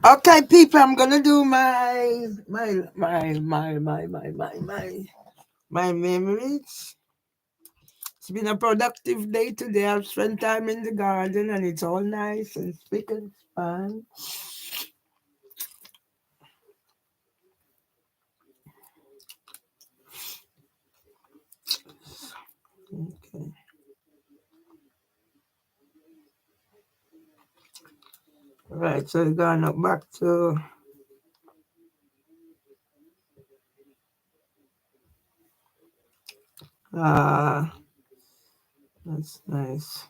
Okay, people, I'm gonna do my memories. It's been a productive day today. I've spent time in the garden and it's all nice and spick and span. Okay. Right, so we're gonna back to ah that's nice.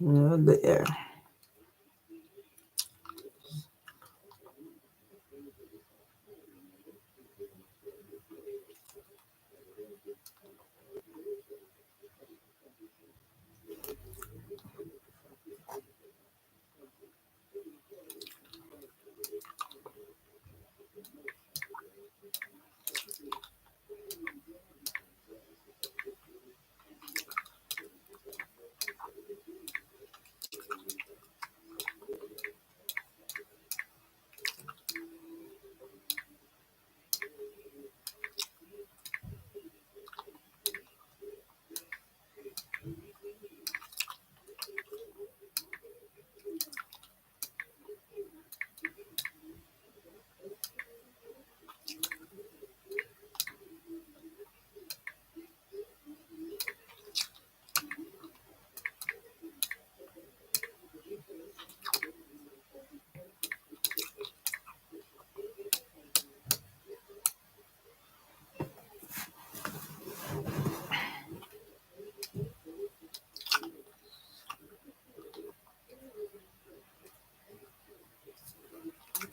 There.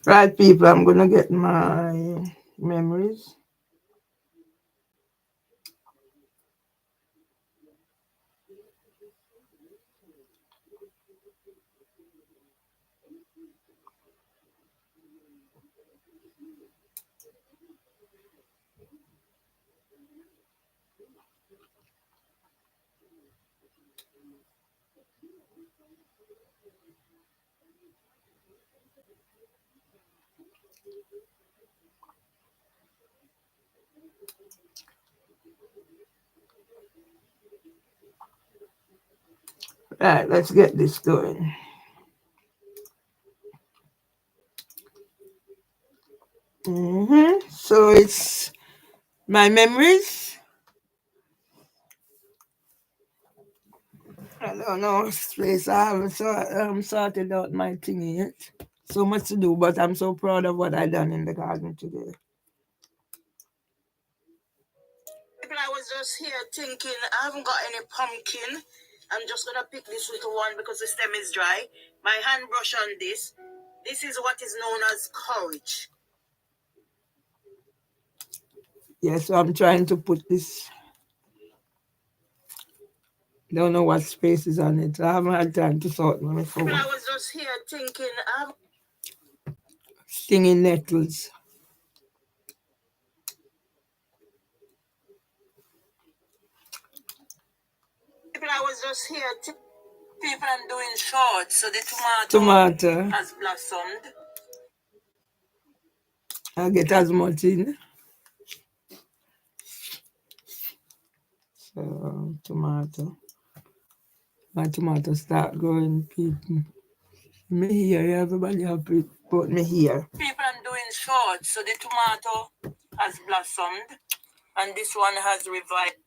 Right, people, I'm gonna get my memories. Right, let's get this going. So it's my memories. I don't know, place. I haven't sorted out my thing yet. So much to do, but I'm so proud of what I done in the garden today. I was just here thinking, I haven't got any pumpkin. I'm just gonna pick this little one because the stem is dry. My hand brush on this. This is what is known as courage. Yeah, so I'm trying to put this. Don't know what space is on it. I haven't had time to sort my phone. I was just here thinking, stinging nettles. I was just here. People, I'm doing short, so the tomato has blossomed. I get as much in. So tomato. My tomato start growing, people. Me here, everybody happy put me here. People, I'm doing short, so the tomato has blossomed, and this one has revived.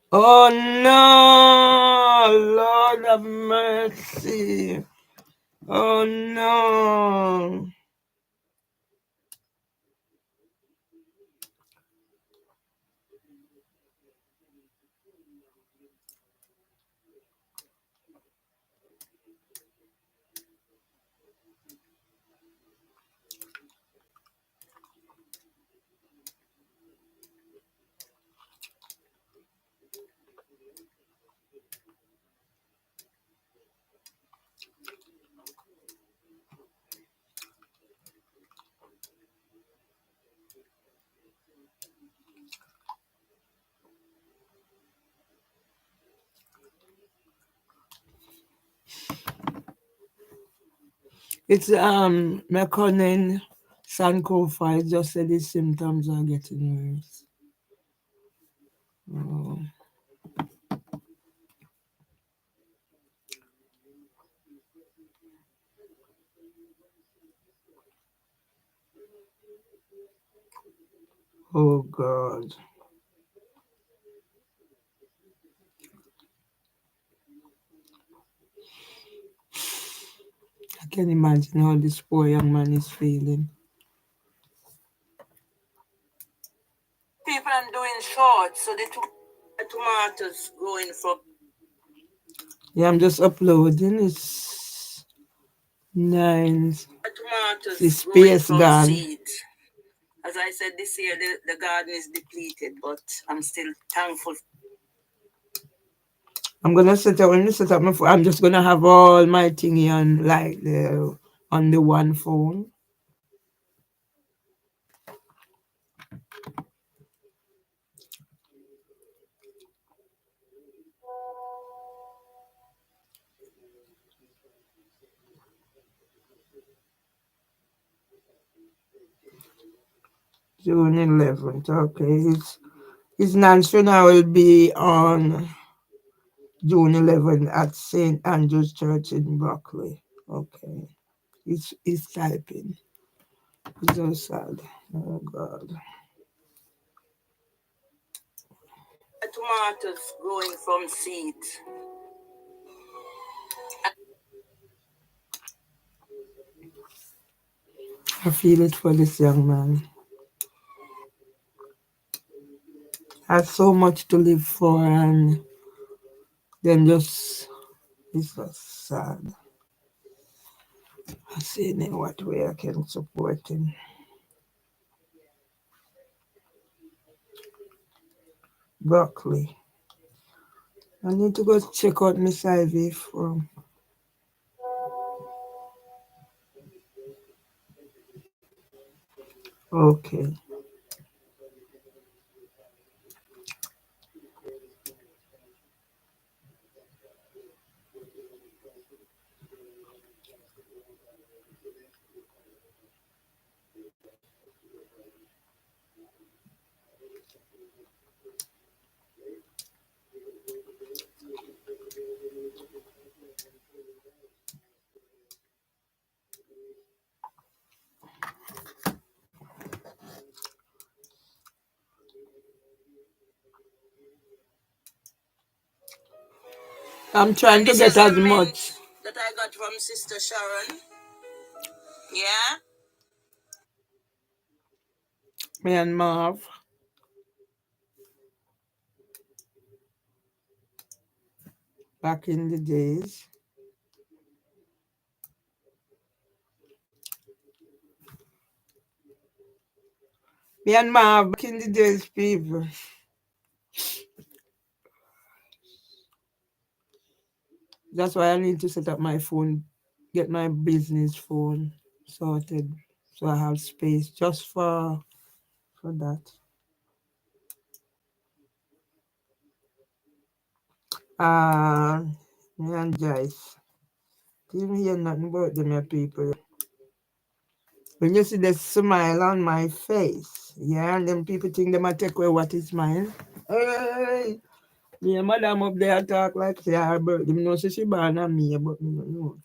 Oh no, Lord have mercy. Oh no. It's Meconin Sankofa. It just said the symptoms are getting worse. Oh, oh God. I can imagine how this poor young man is feeling. People are doing shorts, so the tomatoes going from. Yeah, I'm just uploading. It's nine. The tomatoes the space going from gone. Seed. As I said, this year the garden is depleted, but I'm still thankful. I'm gonna set up when you set up my phone. I'm just gonna have all my thingy on like on the one phone. June 11th. Okay, his National will be on June 11th at St. Andrew's Church in Brockley. Okay, he's typing. It's so sad. Oh God. The tomatoes growing from seeds. I feel it for this young man. Has so much to live for, and then just it's just sad. I see in what way I can support him. Broccoli. I need to go check out Miss Ivy from. Okay. I'm trying to get as much that I got from Sister Sharon. Yeah. Me and Marv. Back in the days. Me and Marv back in the days, people. That's why I need to set up my phone, get my business phone sorted, so I have space just for that. Me and Joyce. Didn't hear nothing about them, your people. When you see the smile on my face, yeah, and them people think they might take away what is mine. Hey, me and madam up there talk like say her birthday. Me know say she born on me, but me don't know.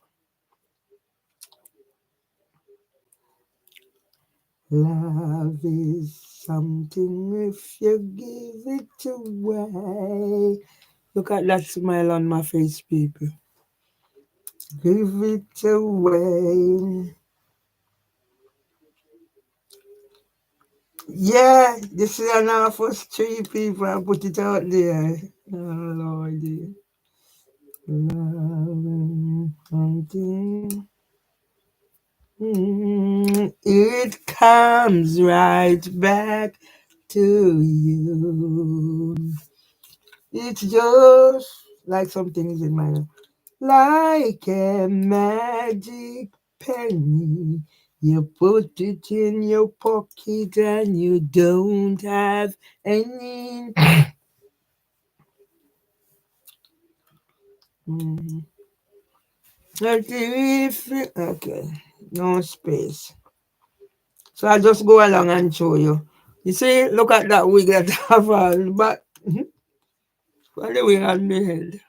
Love is something if you give it away. Look at that smile on my face, people. Give it away. Yeah, this is enough for three people and put it out there. Oh, Lordy. Love something. It comes right back to you. It's just like something is in my mind. Like a magic penny. You put it in your pocket and you don't have any. Okay, no space. So I'll just go along and show you. You see, look at that wig that I have on, but what the wig on my head.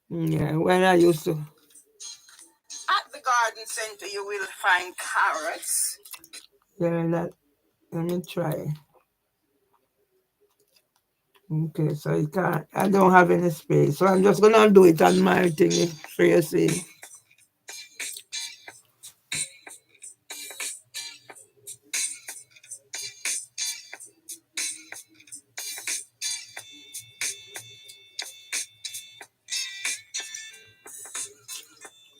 Yeah, when I used to. At the garden center, you will find carrots. Yeah, that. Let me try. Okay, so you can't. I don't have any space, so I'm just gonna do it on my thingy for you see.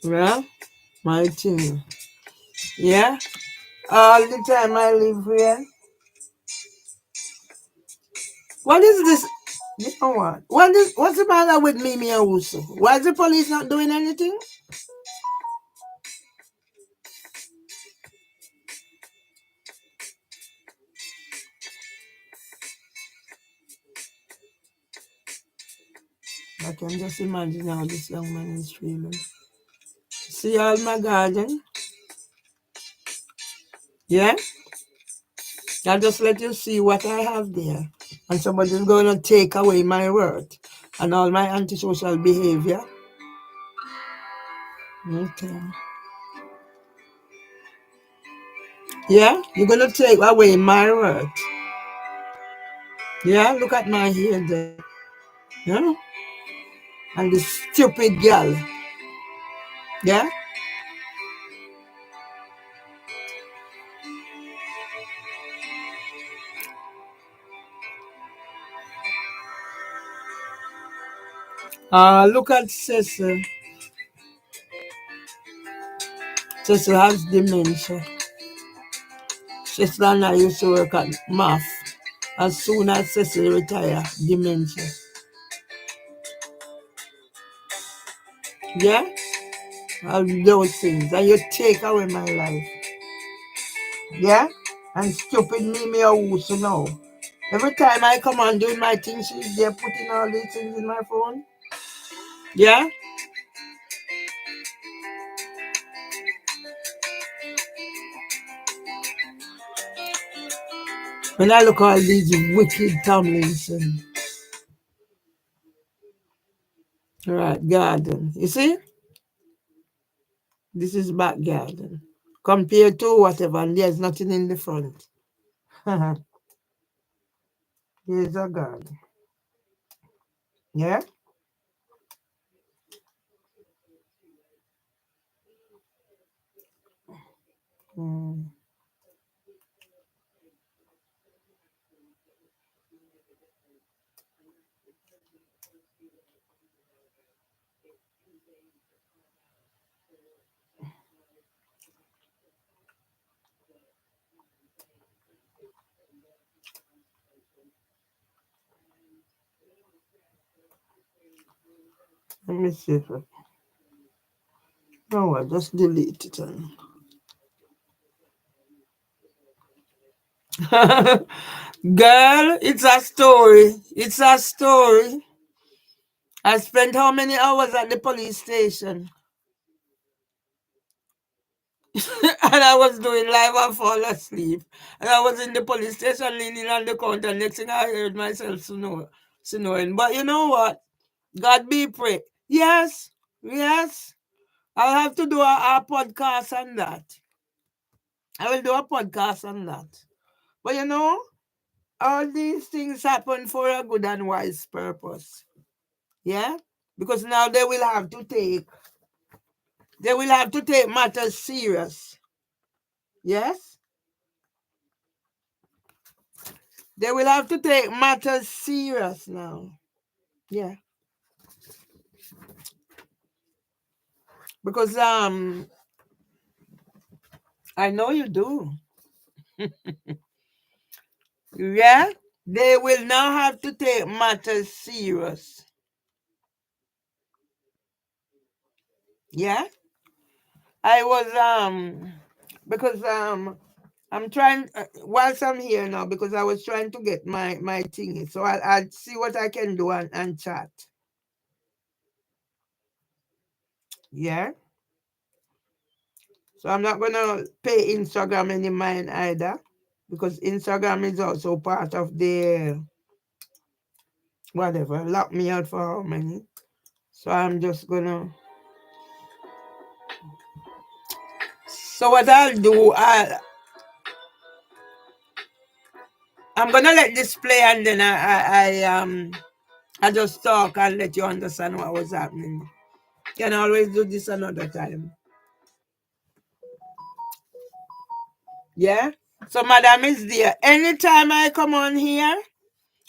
Well, my thing. Yeah, all the time I live here. What is this? You know what? What's the matter with Mimi and Uso? Why is the police not doing anything? I can just imagine how this young man is feeling. See all my garden? Yeah? I'll just let you see what I have there. And somebody's going to take away my worth and all my antisocial behavior. Okay. Yeah? You're going to take away my worth. Yeah? Look at my hair there. Yeah? And this stupid girl. Yeah? Look at Cecil. Cecil has dementia. Cecil and I used to work at math. As soon as Cecil retire, dementia. Yeah? All those things. And you take away my life. Yeah? And stupid Mimi or who's now. Every time I come on doing my things, she's there putting all these things in my phone. Yeah? When I look at all these wicked Tomlinson. Right, garden. You see? This is back garden. Compared to whatever, and there's nothing in the front. Here's a garden. Yeah? Mm. Let me see if I... No, I just delete it. Girl, it's a story. It's a story. I spent how many hours at the police station? And I was doing live and fall asleep. And I was in the police station leaning on the counter. Next thing I heard myself snoring. But you know what? God be praised. Yes, yes. I'll have to do a podcast on that. I will do a podcast on that. But you know, all these things happen for a good and wise purpose. Yeah? Because now they will have to take matters serious. Yes? They will have to take matters serious now. Yeah. Because I know you do. Yeah? They will now have to take matters serious. Yeah? I was because I'm trying whilst I'm here now because I was trying to get my thingy. So I'll see what I can do and chat. Yeah. So I'm not gonna pay Instagram any mind either, because Instagram is also part of the whatever. Lock me out for how many? So I'm just gonna. So what I'll do, I'm gonna let this play, and then I just talk and let you understand what was happening. Can always do this another time. Yeah. So Madam is there. Anytime I come on here,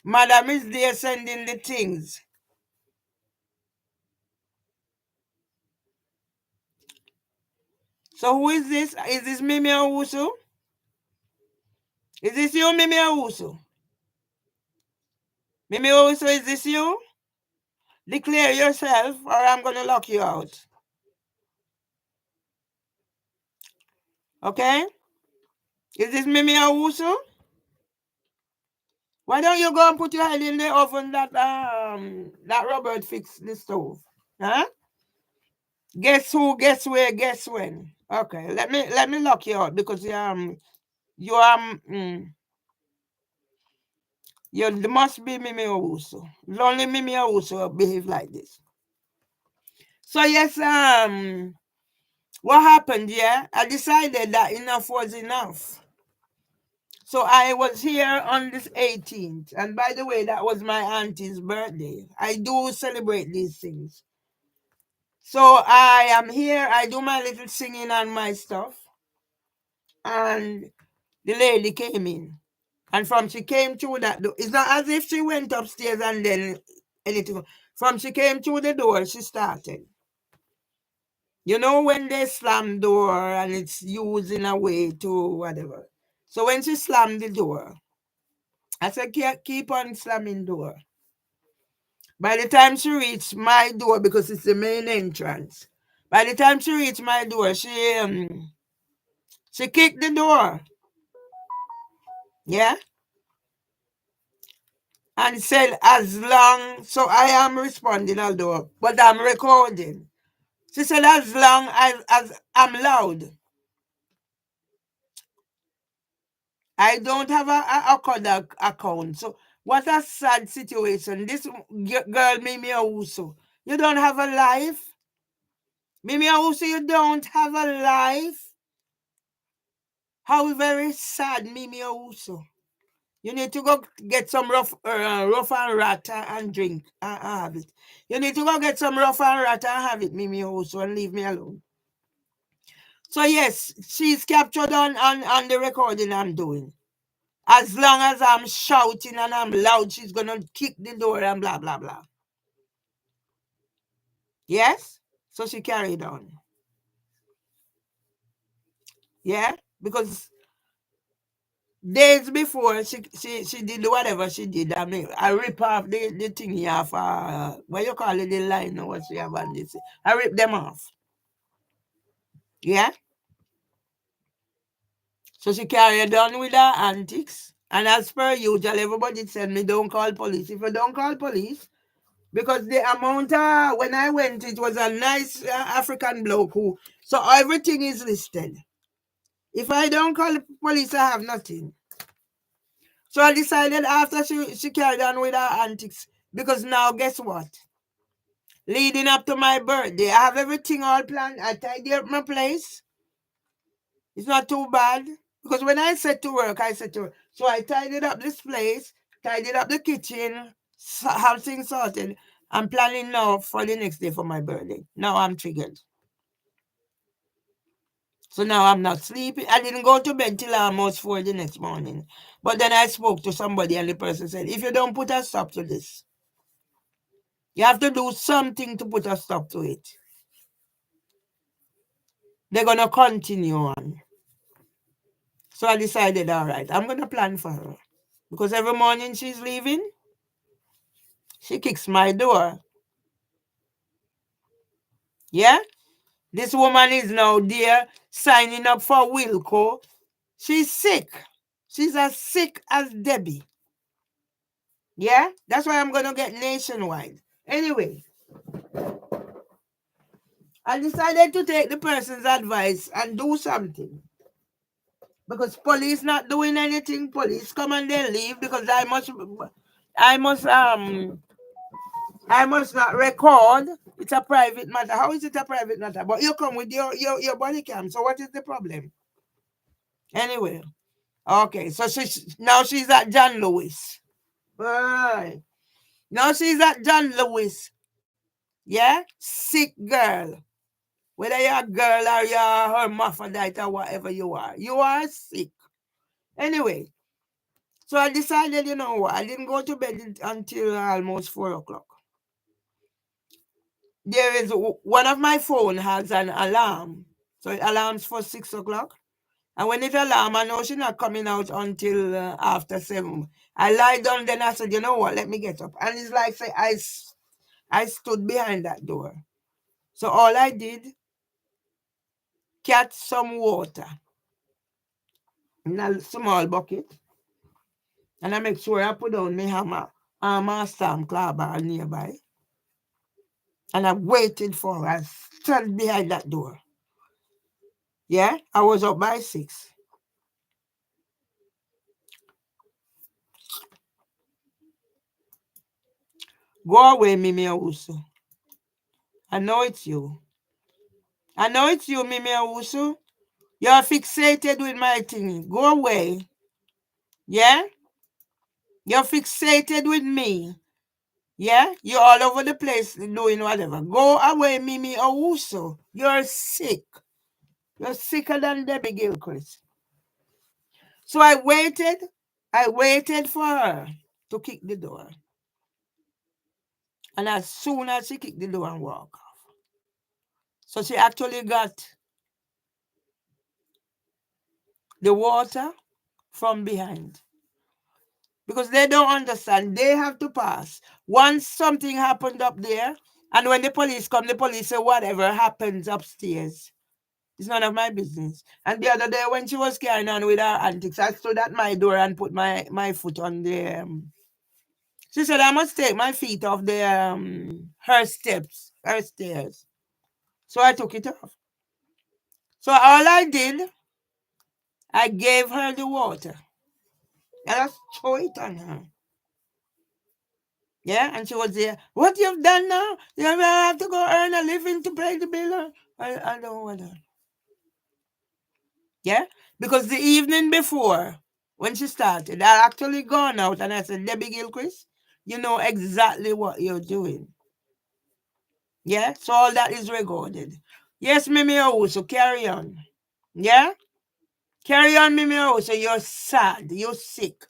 Madam is there sending the things. So who is this? Is this Mimi Owusu? Is this you, Mimi Owusu? Mimi Owusu, is this you? Declare yourself or I'm going to lock you out. Okay? Is this Mimi Owusu? Why don't you go and put your head in the oven that Robert fixed the stove? Huh? Guess who, guess where, guess when? Okay, let me lock you out because you must be Mimi Owusu. Only Mimi Owusu behave like this. So yes, what happened? Yeah, I decided that enough was enough. So I was here on this 18th, and by the way, that was my auntie's birthday. I do celebrate these things. So I am here. I do my little singing and my stuff, and the lady came in. And from she came through that door, it's not as if she went upstairs and then anything. From she came through the door, she started. You know when they slam door and it's used in a way to whatever. So when she slammed the door, I said, keep on slamming door. By the time she reached my door, because it's the main entrance, by the time she reached my door, she kicked the door. Yeah? And said, as long, so I am responding, although, but I'm recording. She said, as long as I'm loud. I don't have a Kodak account. So what a sad situation. This girl, Mimi Owusu, you don't have a life? Mimi Owusu, you don't have a life? How very sad, Mimi Owusu. You need to go get some rough and rata and drink and have it. You need to go get some rough and rata and have it, Mimi Owusu, and leave me alone. So yes, she's captured on the recording I'm doing. As long as I'm shouting and I'm loud, she's going to kick the door and blah, blah, blah. Yes? So she carried on. Yeah? Because days before she did whatever she did. I mean, I rip off the thingy off, what you call it, the line or what she have on this. I rip them off. Yeah? So she carried on with her antics. And as per usual, everybody said me don't call police. If you don't call police, because the amount when I went, it was a nice African bloke who, so everything is listed. If I don't call the police, I have nothing. So I decided after she carried on with her antics, because now guess what? Leading up to my birthday, I have everything all planned. I tidy up my place. It's not too bad. Because when I said to work, so I tidied up this place, tidied up the kitchen, have things sorted. I'm planning now for the next day for my birthday. Now I'm triggered. So now I'm not sleeping. I didn't go to bed till almost 4 the next morning. But then I spoke to somebody and the person said, if you don't put a stop to this, you have to do something to put a stop to it. They're going to continue on. So I decided, all right, I'm going to plan for her. Because every morning she's leaving, she kicks my door. Yeah? This woman is now there signing up for Wilco. She's sick. She's as sick as Debbie. Yeah? That's why I'm going to get nationwide. Anyway, I decided to take the person's advice and do something. Because police not doing anything. Police come and they leave because I must not record. It's a private matter. How is it a private matter? But you come with your body cam. So what is the problem? Anyway. Okay, so now she's at John Lewis. Right. Now she's at John Lewis. Yeah? Sick girl. Whether you're a girl or you're hermaphrodite or whatever you are sick. Anyway, so I decided, you know what, I didn't go to bed until almost 4 o'clock. There is one of my phone has an alarm. So it alarms for 6 o'clock. And when it alarm, I know she's not coming out until after 7. I lie down, then I said, you know what, let me get up. And it's like, say, I stood behind that door. So all I did, catch some water in a small bucket. And I make sure I put down my hammer and my stamp clapper nearby. And I waited for her. I stood behind that door. Yeah, I was up by 6. Go away, Mimi Owusu. I know it's you. I know it's you, Mimi Owusu. You're fixated with my thing. Go away. Yeah? You're fixated with me. Yeah? You're all over the place doing whatever. Go away, Mimi Owusu. You're sick. You're sicker than Debbie Gilchrist. So I waited for her to kick the door. And as soon as she kicked the door and walked off. So she actually got the water from behind. Because they don't understand. They have to pass. Once something happened up there, and when the police come, the police say whatever happens upstairs. It's none of my business. And the other day when she was carrying on with her antics, I stood at my door and put my foot on the... she said I must take my feet off the her stairs. So I took it off. So all I did, I gave her the water. And I threw it on her. Yeah, and she was there. What you've done now? You have to go earn a living to pay the bill. I don't want to. Yeah, because the evening before, when she started, I actually gone out and I said, Debbie Gilchrist, you know exactly what you're doing. Yeah, so all that is recorded. Yes, Mimi also carry on. Yeah, carry on, Mimi also. You're sad. You're sick.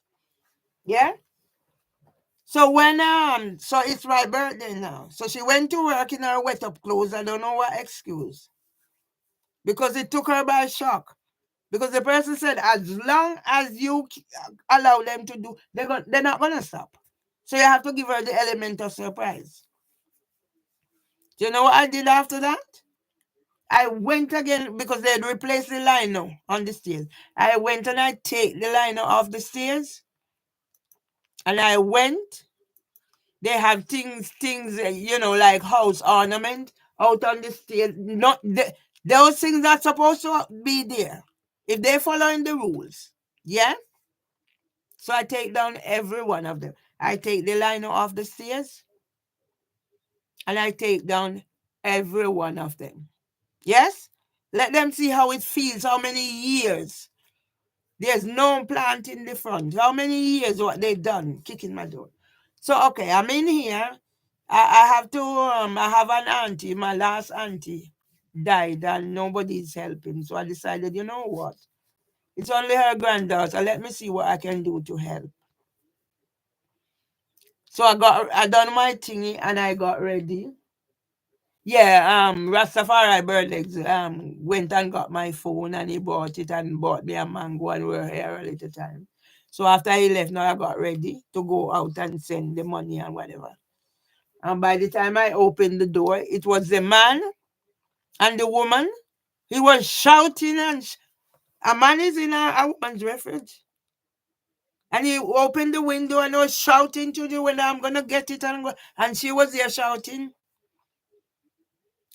Yeah. So when so it's my birthday now. So she went to work in her wet up clothes. I don't know what excuse. Because it took her by shock. Because the person said, as long as you allow them to do, they're not gonna stop. So you have to give her the element of surprise. Do you know what I did after that? I went again because they had replaced the lino on the stairs. I went and I take the lino off the stairs. And I went. They have things, you know, like house ornament out on the stairs. Not those things are supposed to be there if they're following the rules. Yeah. So I take down every one of them. I take the lino off the stairs, and I take down every one of them. Yes. Let them see how it feels. How many years? There's no plant in the front. How many years what they done kicking my door? So okay, I'm in here. I have to I have an auntie, my last auntie died and nobody's helping. So I decided, you know what? It's only her granddaughter. Let me see what I can do to help. So I done my thingy and I got ready. Yeah, Rastafari Birdlegs went and got my phone and he bought it and bought me a mango and we were here a little time. So after he left, now I got ready to go out and send the money and whatever. And by the time I opened the door, it was the man and the woman. He was shouting and a man is in a woman's refuge. And he opened the window and was shouting to the window, I'm going to get it. And she was there shouting.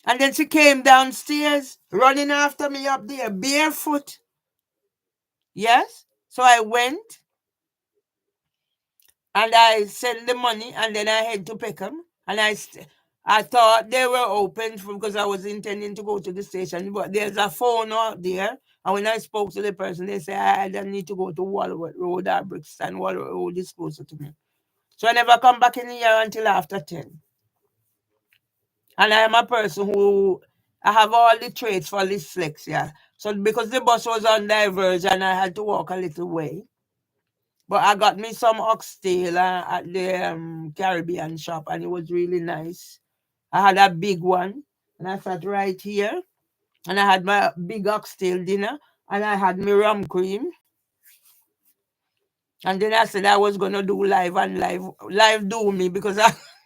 And then she came downstairs, running after me up there, barefoot. Yes? So I went, and I sent the money, and then I head to Peckham. And I thought they were open because I was intending to go to the station, but there's a phone out there. And when I spoke to the person, they said I don't need to go to Walworth Road or Brixton. Walworth Road is closer to me. So I never come back in here until after 10. And I am a person who I have all the traits for dyslexia. So because the bus was on diversion, I had to walk a little way. But I got me some oxtail at the Caribbean shop, and it was really nice. I had a big one, and I sat right here, and I had my big oxtail dinner, and I had my rum cream. And then I said I was gonna do live, and live do me because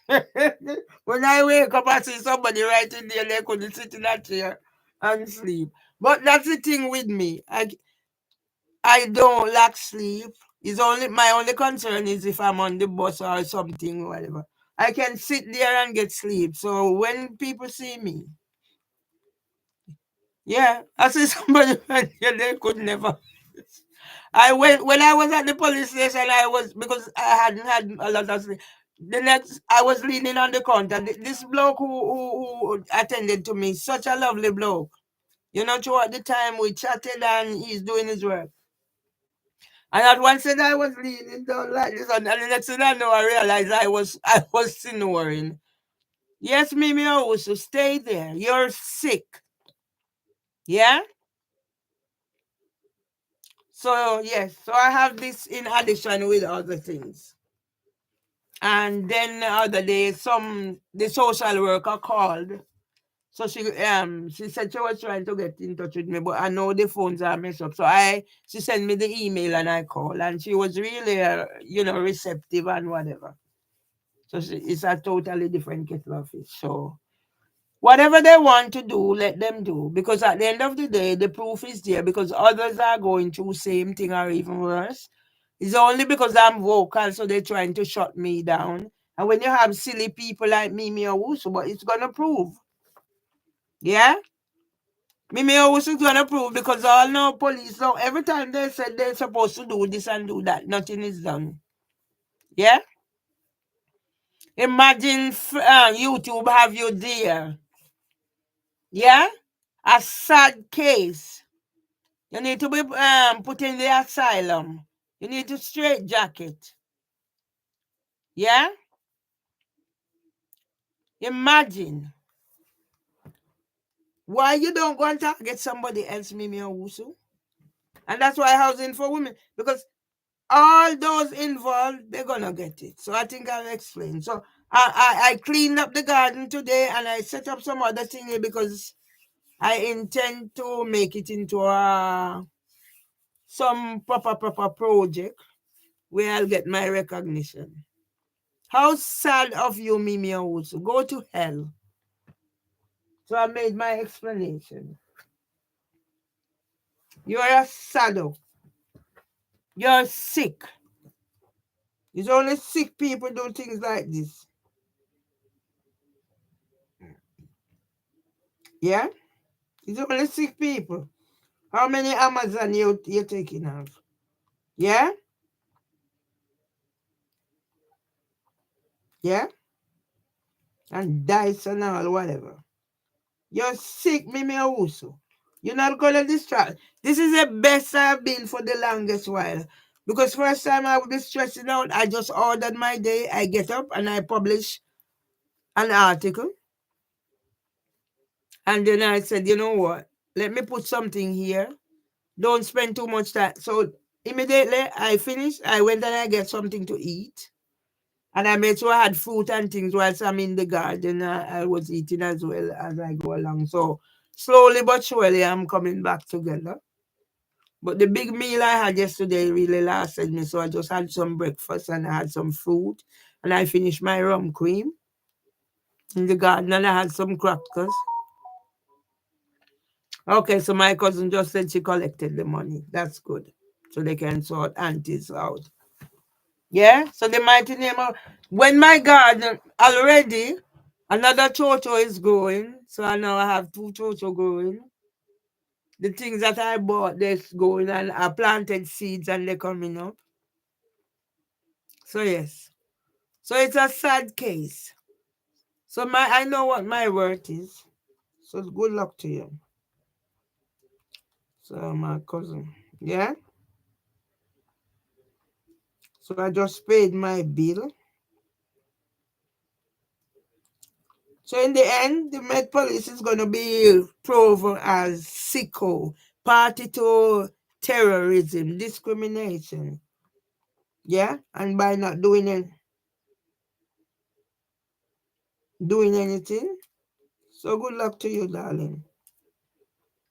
when I wake up, I see somebody right in there, they couldn't sit in that chair and sleep. But that's the thing with me. I don't lack sleep. It's only my only concern is if I'm on the bus or something, or whatever. I can sit there and get sleep. So when people see me, yeah, I see somebody right here, they could never. I went when I was at the police station. I was because I hadn't had a lot of sleep. The next, I was leaning on the counter. This bloke who attended to me, such a lovely bloke. You know, throughout the time we chatted and he's doing his work. And at one said I was leaning down like this, and the next thing I know, I realized I was snoring. Yes, Mimi also stay there. You're sick. Yeah? So yes, so I have this in addition with other things. And then the other day, the social worker called. So she said she was trying to get in touch with me, but I know the phones are messed up. So she sent me the email and I called, and she was really receptive and whatever. So it's a totally different kettle of fish. So whatever they want to do, let them do. Because at the end of the day, the proof is there because others are going through same thing or even worse. It's only because I'm vocal, so they're trying to shut me down. And when you have silly people like Mimi Owusu, but it's gonna prove. Yeah? Mimi Owusu is gonna prove because all no police now every time they said they're supposed to do this and do that, nothing is done. Yeah? Imagine YouTube have you there. Yeah? A sad case. You need to be put in the asylum. You need to straight jacket. Yeah? Imagine. Why you don't go and target somebody else, Mimi Owusu? And that's why housing for women. Because all those involved, they're gonna get it. So I think I'll explain. So I cleaned up the garden today and I set up some other thing here because I intend to make it into some proper project where I'll get my recognition. How sad of you, Mimi Owusu. Go to hell. So I made my explanation. You're a sado. You're sick. It's only sick people do things like this. Yeah? It's only sick people. How many Amazon you're taking off? Yeah? Yeah? And Dyson and all, whatever. You're sick, Mimi Owusu. You're not gonna distract. This is the best I've been for the longest while. Because first time I would be stressing out, I just ordered my day. I get up and I publish an article. And then I said, you know what? Let me put something here. Don't spend too much time. So immediately I finished. I went and I get something to eat. And I made sure I had fruit and things whilst I'm in the garden. I was eating as well as I go along. So slowly but surely I'm coming back together. But the big meal I had yesterday really lasted me. So I just had some breakfast and I had some fruit. And I finished my rum cream in the garden and I had some crackers. Okay, so my cousin just said she collected the money. That's good. So they can sort aunties out. Yeah? So the mighty name of when my garden already Another chocho is growing. So I now have 2 chocho growing. The things that I bought, they're going, and I planted seeds and they're coming up. So yes. So it's a sad case. So I know what my worth is. So good luck to you. So my cousin. Yeah? So I just paid my bill. So in the end, the Met Police is going to be proven as sicko, party to terrorism, discrimination. Yeah? And by not doing anything. So good luck to you, darling.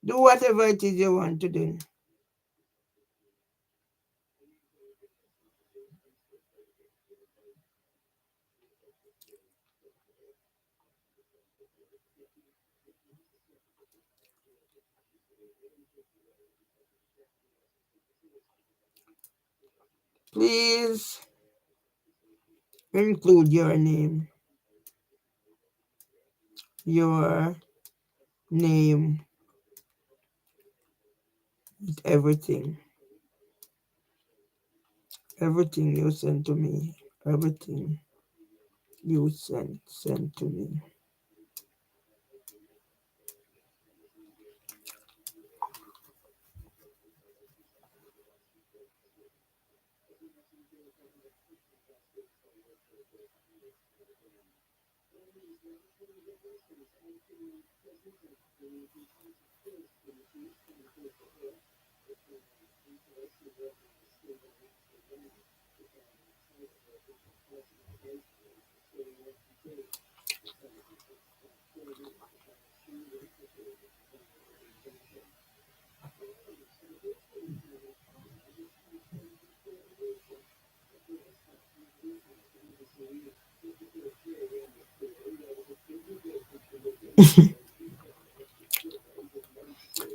Do whatever it is you want to do. Please include your name. Your name with everything. Everything you send to me. Everything you send to me.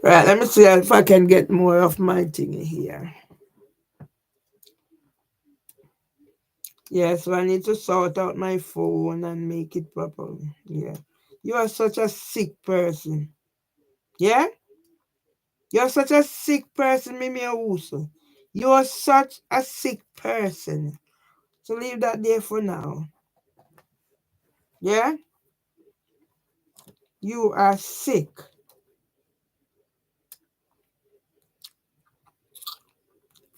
Right, let me see if I can get more of my thing here. Yeah, so I need to sort out my phone and make it proper. Yeah. You are such a sick person. Yeah? You're such a sick person, Mimi Owusu. You are such a sick person. So leave that there for now. Yeah? You are sick.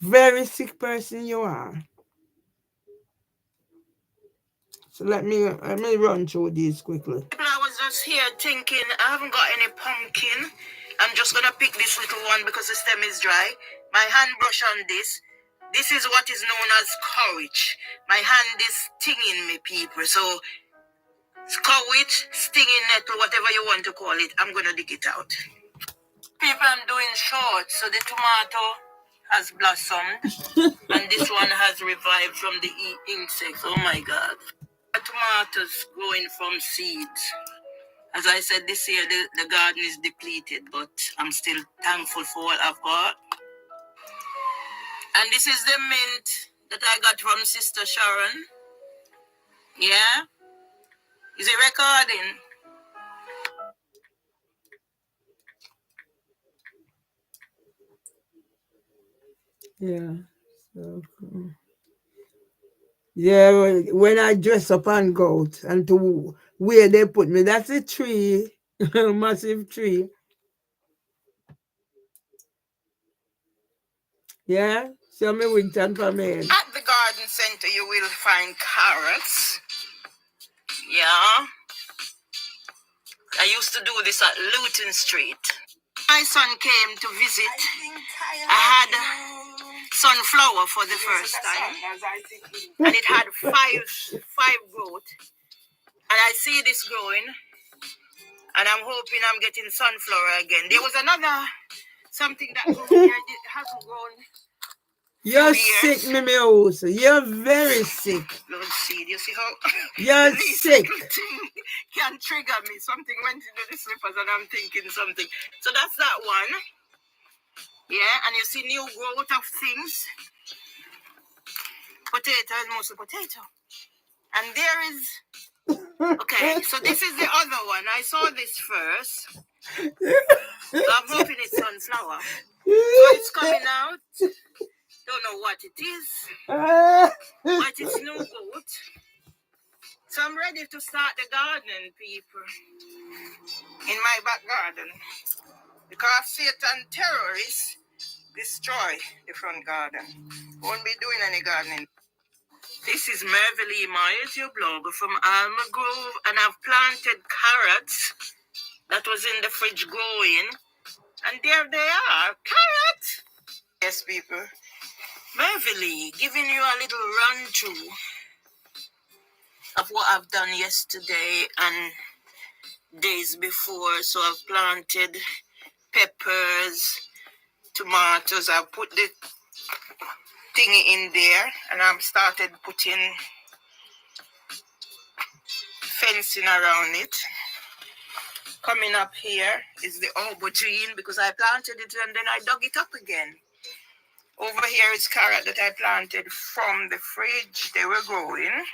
Very sick person you are. So let me run through these quickly. I was just here thinking, I haven't got any pumpkin. I'm just gonna pick this little one because the stem is dry. My hand brush on this. This is what is known as courage. My hand is stinging me, people. So courage, stinging nettle, whatever you want to call it. I'm gonna dig it out. People, I'm doing short. So the tomato has blossomed, and this one has revived from the insects. Oh my God. Tomatoes growing from seeds. As I said, this year the garden is depleted, but I'm still thankful for what I've got. And this is the mint that I got from Sister Sharon. Yeah? Is it recording? Yeah. So cool. Yeah, when I dress up and go out and to where they put me, that's a tree, massive tree. Yeah, show me Winton for me. At the garden center, you will find carrots. Yeah. I used to do this at Luton Street. My son came to visit. I had sunflower for the first time, and it had five growth. And I see this growing, and I'm hoping I'm getting sunflower again. There was another something that grew here. It hasn't grown. You're sick, Mimi also. You're very sick. Lord seed, you see how you're sick. Can trigger me. Something went into the slippers and I'm thinking something. So that's that one. Yeah, and you see new growth of things. Potato is mostly potato. And there is Okay, so this is the other one. I saw this first. So I'm hoping it's sunflower. So it's coming out. Don't know what it is. But it's no good. So I'm ready to start the gardening, people. In my back garden. Because Satan terrorists destroy the front garden. Won't be doing any gardening. This is Mervelee Myers, your blogger from Alma Grove, and I've planted carrots that was in the fridge growing, and there they are, carrots. Yes, people. Mervelee, giving you a little run through of what I've done yesterday and days before. So I've planted peppers, tomatoes. I've put the thingy in there, and I've started putting fencing around it. Coming up here is the aubergine because I planted it and then I dug it up again. Over here is carrot that I planted from the fridge. They were growing.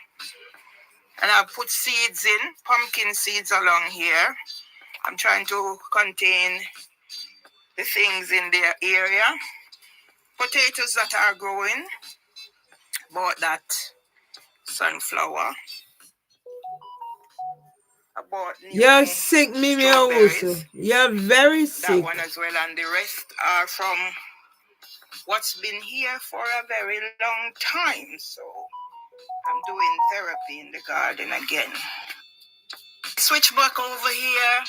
And I put seeds in, pumpkin seeds along here. I'm trying to contain the things in their area. Potatoes that are growing. Bought that sunflower. I bought new You're sick, Mimi also. You're very sick. That one as well, and the rest are from what's been here for a very long time. So I'm doing therapy in the garden again. Switch back over here.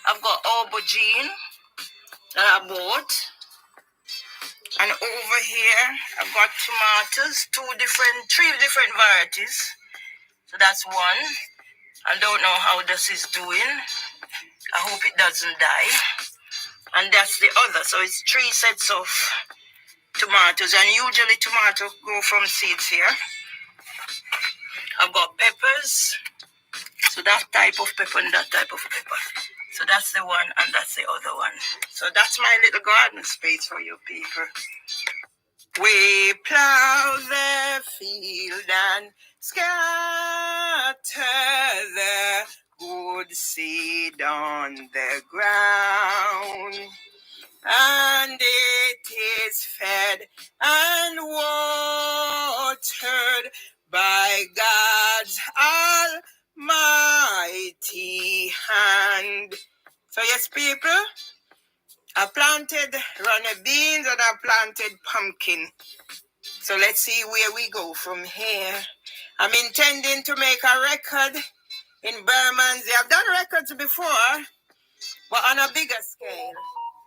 I've got aubergine that I bought. And over here, I've got tomatoes, three different varieties. So that's one. I don't know how this is doing. I hope it doesn't die. And that's the other. So it's 3 sets of tomatoes. And usually tomatoes grow from seeds here. I've got peppers. So that type of pepper and that type of pepper. So that's the one and that's the other one. So that's my little garden space for you people. We plow the field and scatter the good seed on the ground. And it is fed and watered by God's almighty hand. So yes, people, I planted runner beans and I planted pumpkin. So let's see where we go from here. I'm intending to make a record in Bermondsey. I've done records before, but on a bigger scale.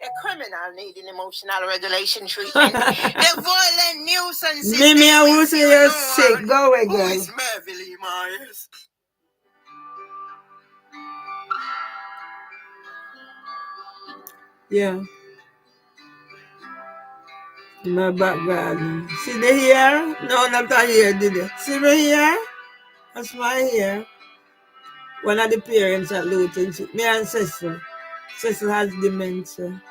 A criminal needing emotional regulation treatment. The violent nuisance. Mimi, I will say you're sick. Go away, girl. Who is Mervelee Myers? Yeah. In my back garden. See the hair? No, not the hair, did you? See my hair? That's my hair. One of the parents at Luton, my ancestor. Sister has dementia.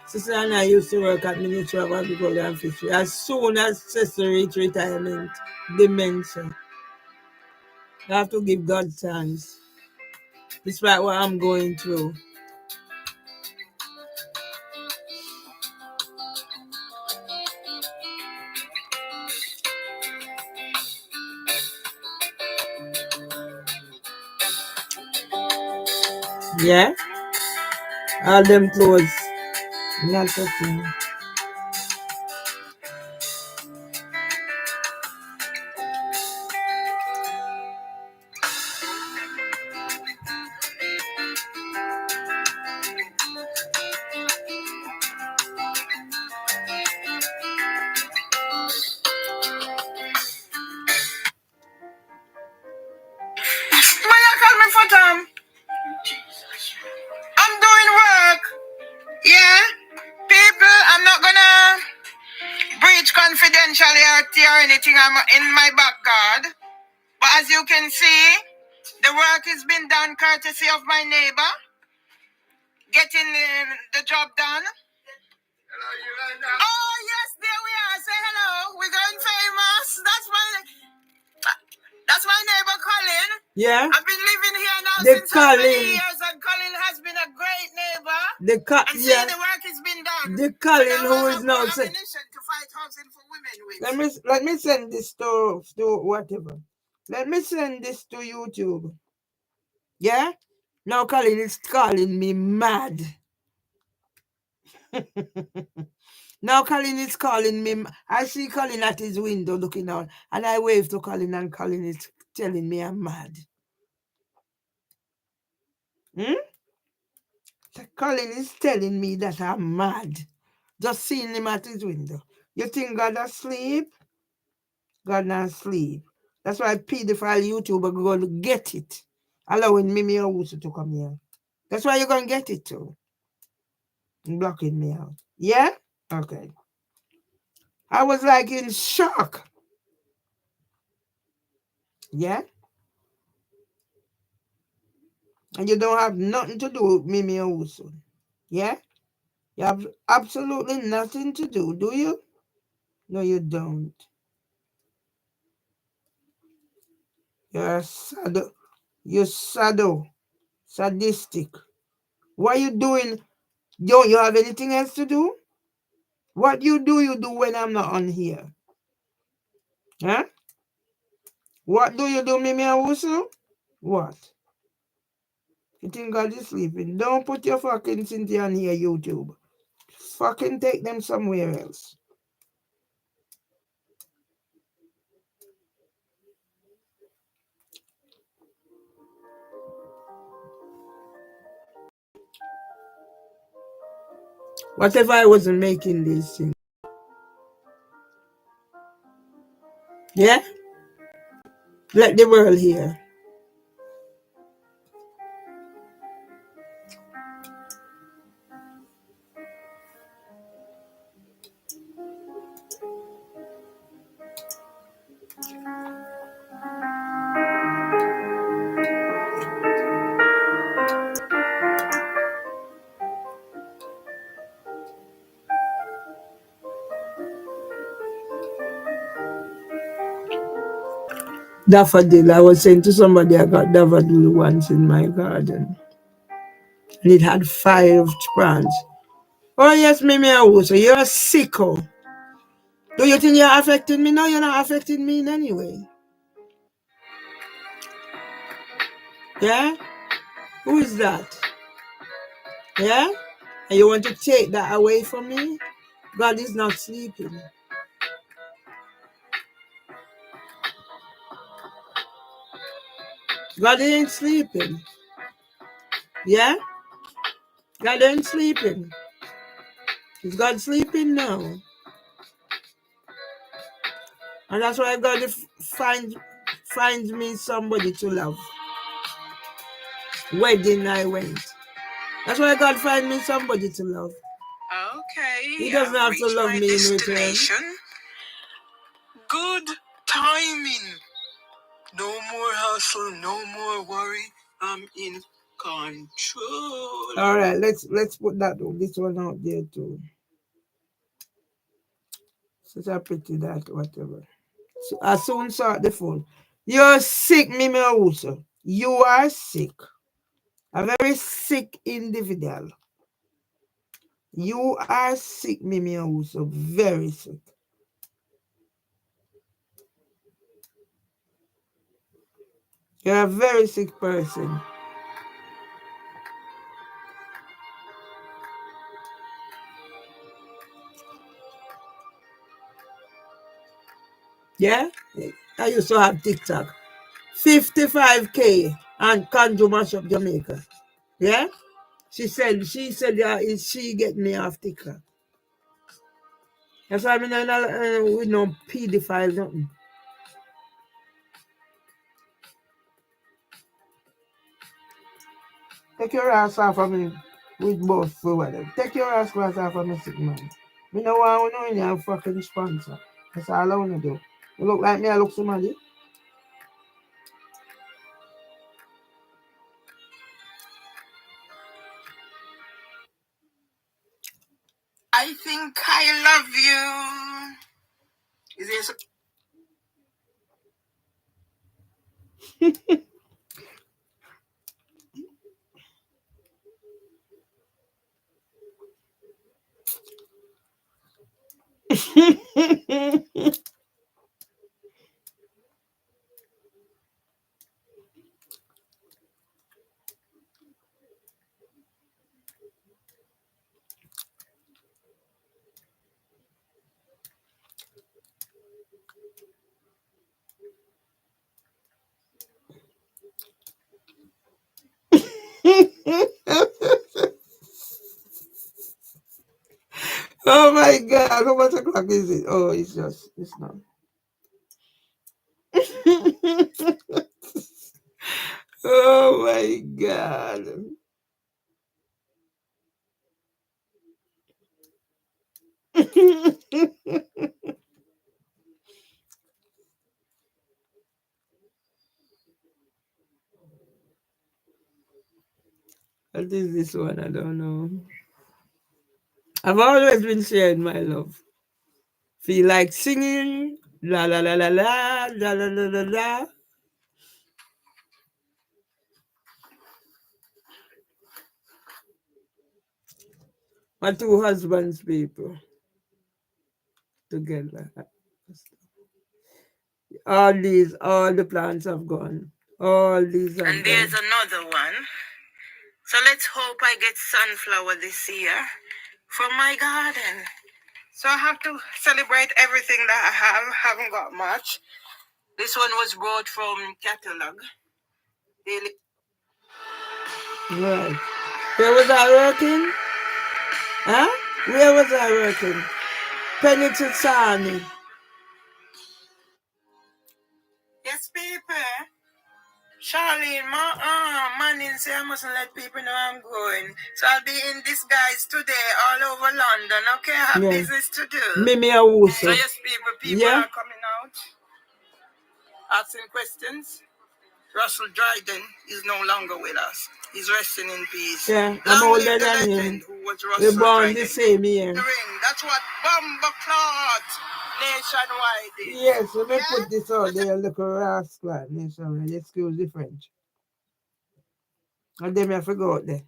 Sister and I used to work at Ministry of Agriculture and Fishery. As soon as sister reached retirement, dementia. I have to give God thanks. Despite what I'm going through. Yeah? All them clothes. Not touching. Why you call me for Tom? I'm doing work. Yeah? People, I'm not gonna breach confidentially or tear anything in my back guard. But as you can see, the work has been done courtesy of my neighbor. Getting the job done. Hello, you right now? Oh, yes, there we are. Say hello. We're going famous. That's my neighbor Colin. Yeah. I've been living here now since so many years, and Colin has been a great neighbor. And see the work has been done. The Colin who is now saying to fight housing for women with. Let me send this to whatever. Let me send this to YouTube. Yeah? Now Colin is calling me mad. Now Colin is calling me. I see Colin at his window looking out, and I wave to Colin, and Colin is telling me I'm mad. Colin is telling me that I'm mad. Just seeing him at his window. You think God asleep? God not asleep. That's why pedophile YouTuber going to get it. Allowing Mimi Owusu to come here. That's why you're going to get it too. Blocking me out. Yeah? Okay. I was like in shock. Yeah? And you don't have nothing to do with Mimi Owusu. Yeah? You have absolutely nothing to do you? No, you don't. You're sadistic. What are you doing? Don't you have anything else to do? What you do when I'm not on here? Huh? What do you do, Mimi Owusu? What? You think God is sleeping? Don't put your fucking Cynthia on here, YouTube. Fucking take them somewhere else. What if I wasn't making these things? Yeah? Let the world hear. Daffodil. I was saying to somebody I got daffodil once in my garden. And it had 5 branches. Oh yes, Mimi Owusu, you're a sicko. Do you think you're affecting me? No, you're not affecting me in any way. Yeah? Who is that? Yeah? And you want to take that away from me? God is not sleeping. God ain't sleeping. Yeah? God ain't sleeping. Is God sleeping now? And that's why God finds me somebody to love. Wedding I went. That's why God finds me somebody to love. Okay. He doesn't have to love me in return. Good timing. No more hustle, no more worry. I'm in control. All right, let's put this one out there too. Such a pity that whatever. So I soon sort the phone. You're sick, Mimi Owusu. You are sick. A very sick individual. You are sick, Mimi Owusu. Very sick. You're a very sick person. Yeah? I used to have TikTok. 55K and Kanjo mash up Jamaica. Yeah? She said, yeah, is she getting me off TikTok? That's why I'm not with no pedophile, nothing. Take your ass off of me with both for whatever. Take your ass off of me, sick man. Me no want to know you have fucking sponsor. That's all I want to do. You look like me, I look somebody. I think I love you. Is there Oh my God, how much o'clock is it? Oh, it's not. Oh my God. What is this one? I don't know. I've always been sharing my love. Feel like singing. La la la la la la la la la la. My two husbands, people, together. All the plants have gone. All these have And there's gone. another one. So let's hope I get sunflower this year from my garden. So I have to celebrate everything that I have. Haven't got much. This one was brought from catalog. Daily. Right. Where was I working? Huh? Where was I working? Penny to Sani. Yes, people. Charlene, man, say I mustn't let people know I'm going. So I'll be in disguise today all over London. Okay, I have business to do. Mimi also. So yes, people are coming out, asking questions. Russell Dryden is no longer with us. He's resting in peace. Yeah, I'm older than him. Who was Russell We're born Dryden. the same year. The ring. That's what Bumba Clot nationwide is. Yes, so me put this out there, look a rascal nationwide. Excuse the French. And then I forgot there.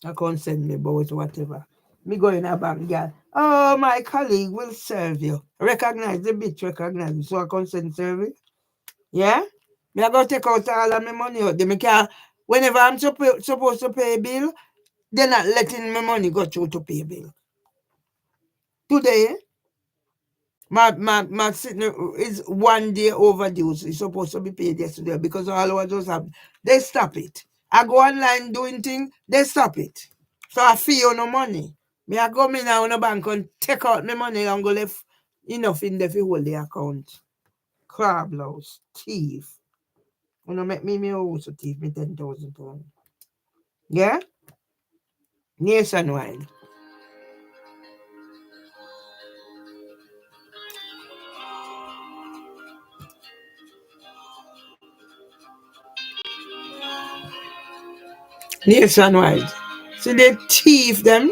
I can't send me about whatever. Me go in a bank, girl. Oh, my colleague will serve you. Recognize the bitch, recognize me. So I can send service. Yeah? Me I go take out all of my money out. Me can, whenever I'm supposed to pay a bill, they're not letting my money go through to pay a bill. Today, my sitting is 1 day overdue. So it's supposed to be paid yesterday because all what just happened. They stop it. I go online doing things, they stop it. So I feel no money. Me I go me now in the bank and take out my money and go left enough in there for hold the account. Crab louse, thief. You know, make me also thief me £10,000. Yeah? Nationwide. Nationwide. So they thief them.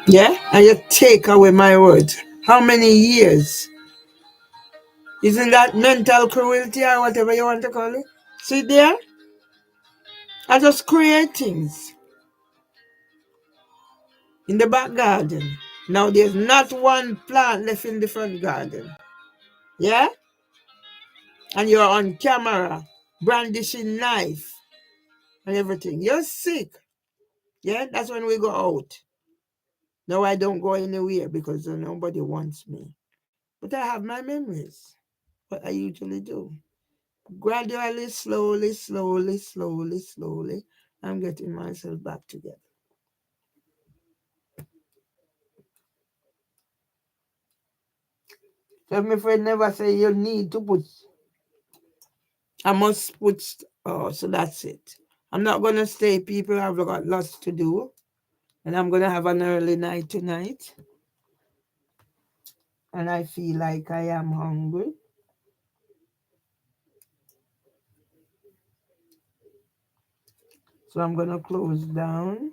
Yeah? And you take away my word. How many years? Isn't that mental cruelty or whatever you want to call it? See there? I just create things in the back garden. Now there's not one plant left in the front garden. Yeah? And you're on camera, brandishing knife and everything. You're sick. Yeah? That's when we go out. No, I don't go anywhere because nobody wants me. But I have my memories. What I usually do. Gradually, slowly, I'm getting myself back together. So my friend never say you need to put. I must put. Oh, so that's it. I'm not gonna stay. People have got lots to do, and I'm gonna have an early night tonight. and I feel like I am hungry. So I'm gonna close down.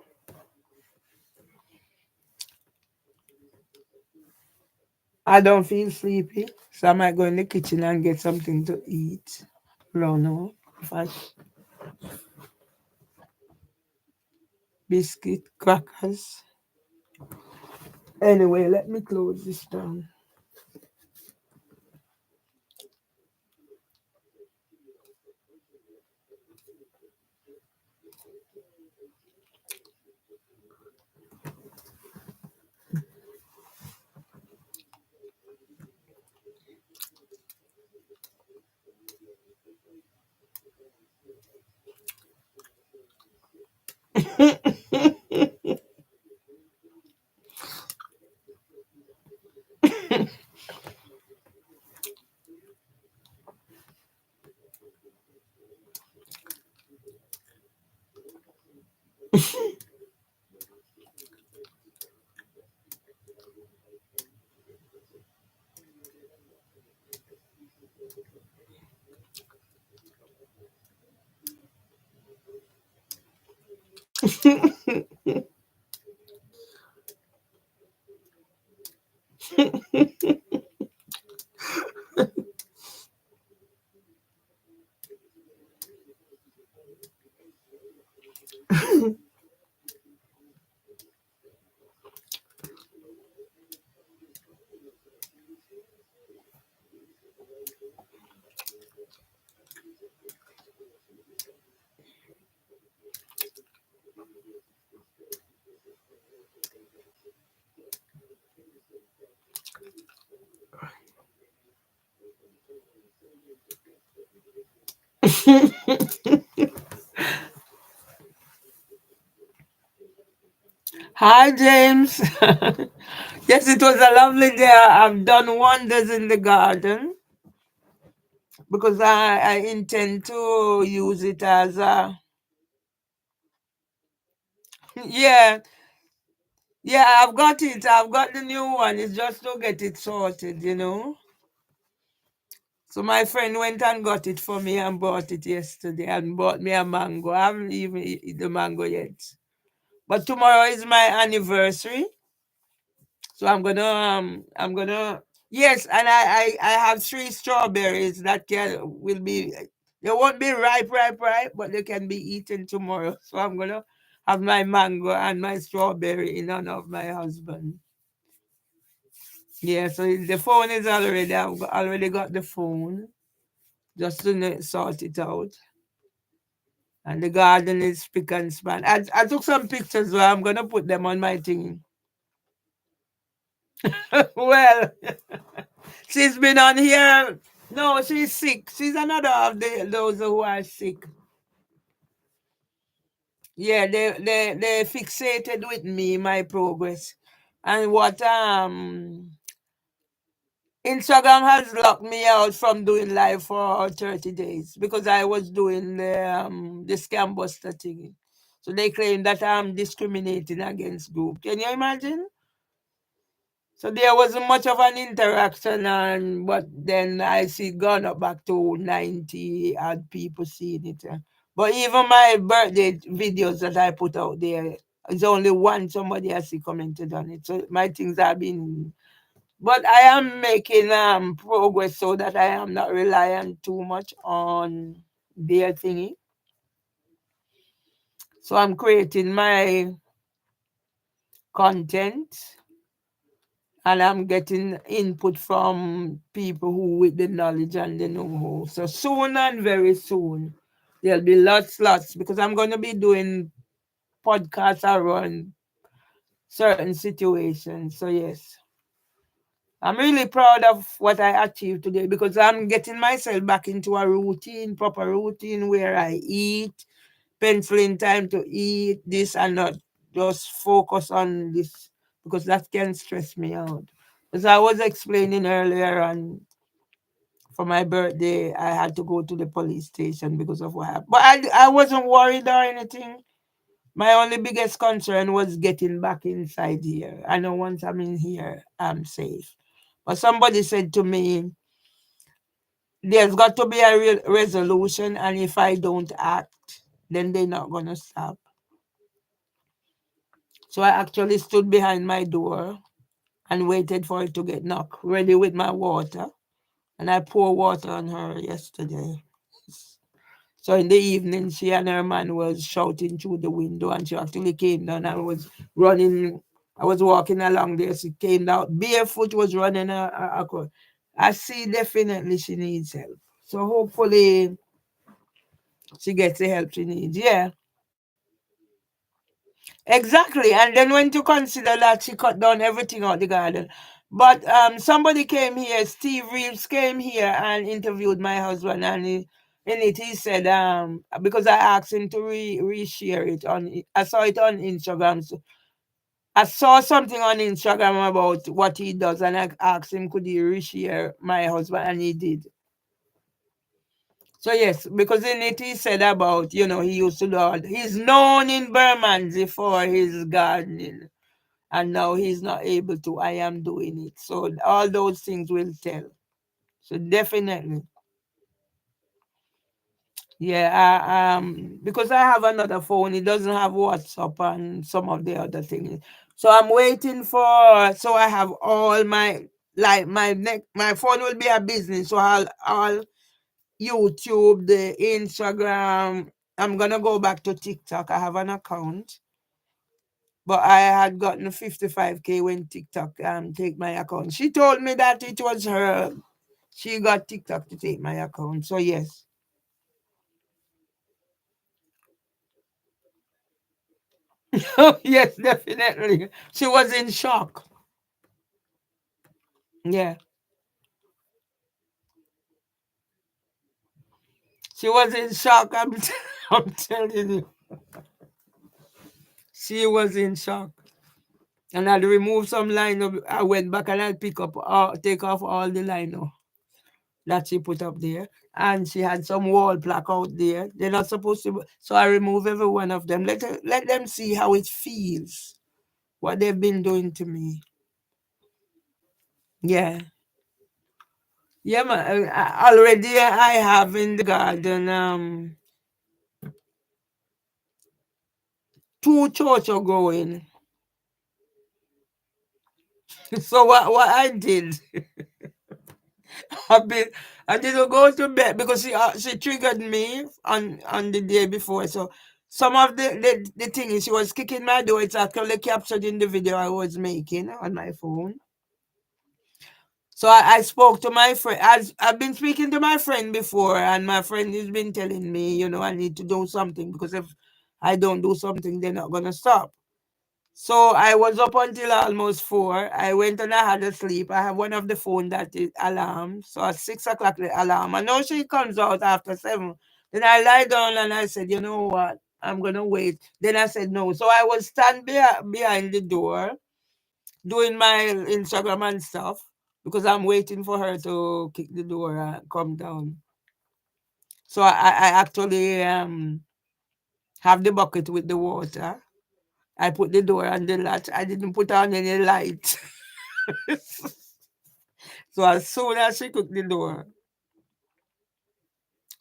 I don't feel sleepy, so I might go in the kitchen and get something to eat. Don't know. If I biscuit, crackers. Anyway, let me close this down. Hi, James. Yes, it was a lovely day. I've done wonders in the garden because I intend to use it as a. Yeah, yeah, I've got it. I've got the new one. It's just to get it sorted. So my friend went and got it for me and bought it yesterday and bought me a mango. I haven't even eaten the mango yet. But tomorrow is my anniversary. So I'm gonna yes, and I have three strawberries that can will be they won't be ripe, but they can be eaten tomorrow. So I'm gonna have my mango and my strawberry in honor of my husband. Yeah, so the phone is already got the phone just to sort it out. And the garden is spick and span. I took some pictures, so I'm gonna put them on my thing. Well, she's been on here. No, she's sick. She's another of those who are sick. Yeah, they fixated with me, my progress. And what Instagram has locked me out from doing live for 30 days because I was doing the scam buster thing. So they claim that I'm discriminating against group. Can you imagine? So there wasn't much of an interaction, and but then I see gone up back to 90 odd people seeing it. But even my birthday videos that I put out there, it's only one somebody has commented on it. So my things have been, but I am making progress so that I am not reliant too much on their thingy. So I'm creating my content and I'm getting input from people who with the knowledge and the know-how. So soon and very soon, there'll be lots, because I'm going to be doing podcasts around certain situations. So yes, I'm really proud of what I achieved today because I'm getting myself back into a routine, proper routine where I eat, penciling time to eat this and not just focus on this because that can stress me out. As I was explaining earlier on, for my birthday, I had to go to the police station because of what happened. But I wasn't worried or anything. My only biggest concern was getting back inside here. I know once I'm in here, I'm safe. But somebody said to me, there's got to be a resolution, and if I don't act, then they're not gonna stop. So I actually stood behind my door and waited for it to get knocked, ready with my water. And I poured water on her yesterday. So in the evening, she and her man was shouting through the window, and she actually came down. I was running, I was walking along there. She came down, barefoot, was running across. I see definitely she needs help. So hopefully she gets the help she needs. Yeah, exactly. And then when to consider that she cut down everything out the garden. But somebody came here, Steve Reeves came here and interviewed my husband, and in it he said because I asked him to reshare it on, I saw it on Instagram. So I saw something on Instagram about what he does, and I asked him could he reshare my husband, and he did. So yes, because in it he said about, he used to do all, he's known in Bermondsey for his gardening, and now he's not able to. I am doing it. So all those things will tell. So definitely. Yeah, because I have another phone, it doesn't have WhatsApp and some of the other things. So I'm waiting for, so I have all my, like my phone will be a business. So all YouTube, the Instagram. I'm gonna go back to TikTok. I have an account, but I had gotten 55K when TikTok take my account. She told me that it was her. She got TikTok to take my account. So yes. Yes, definitely. She was in shock. Yeah. She was in shock. I'm telling you. She was in shock. And I'd remove some lino. I went back and I'd take off all the lino that she put up there. And she had some wall plaque out there. They're not supposed to. So I remove every one of them. Let them see how it feels, what they've been doing to me. Yeah. Yeah, man. Already I have in the garden two church are growing. So what I did, I been I didn't go to bed because she triggered me on the day before. So some of the thing is she was kicking my door. It's actually captured in the video I was making on my phone. So I spoke to my friend. I've been speaking to my friend before, and my friend has been telling me, I need to do something because if I don't do something, they're not gonna stop. So I was up until almost 4. I went and I had a sleep. I have one of the phone that is alarm. So at 6 o'clock the alarm. I know she comes out after 7. Then I lie down and I said, you know what? I'm gonna wait. Then I said no. So I was stand behind the door doing my Instagram and stuff because I'm waiting for her to kick the door and come down. So I actually have the bucket with the water. I put the door on the latch. I didn't put on any light. So as soon as she cooked the door,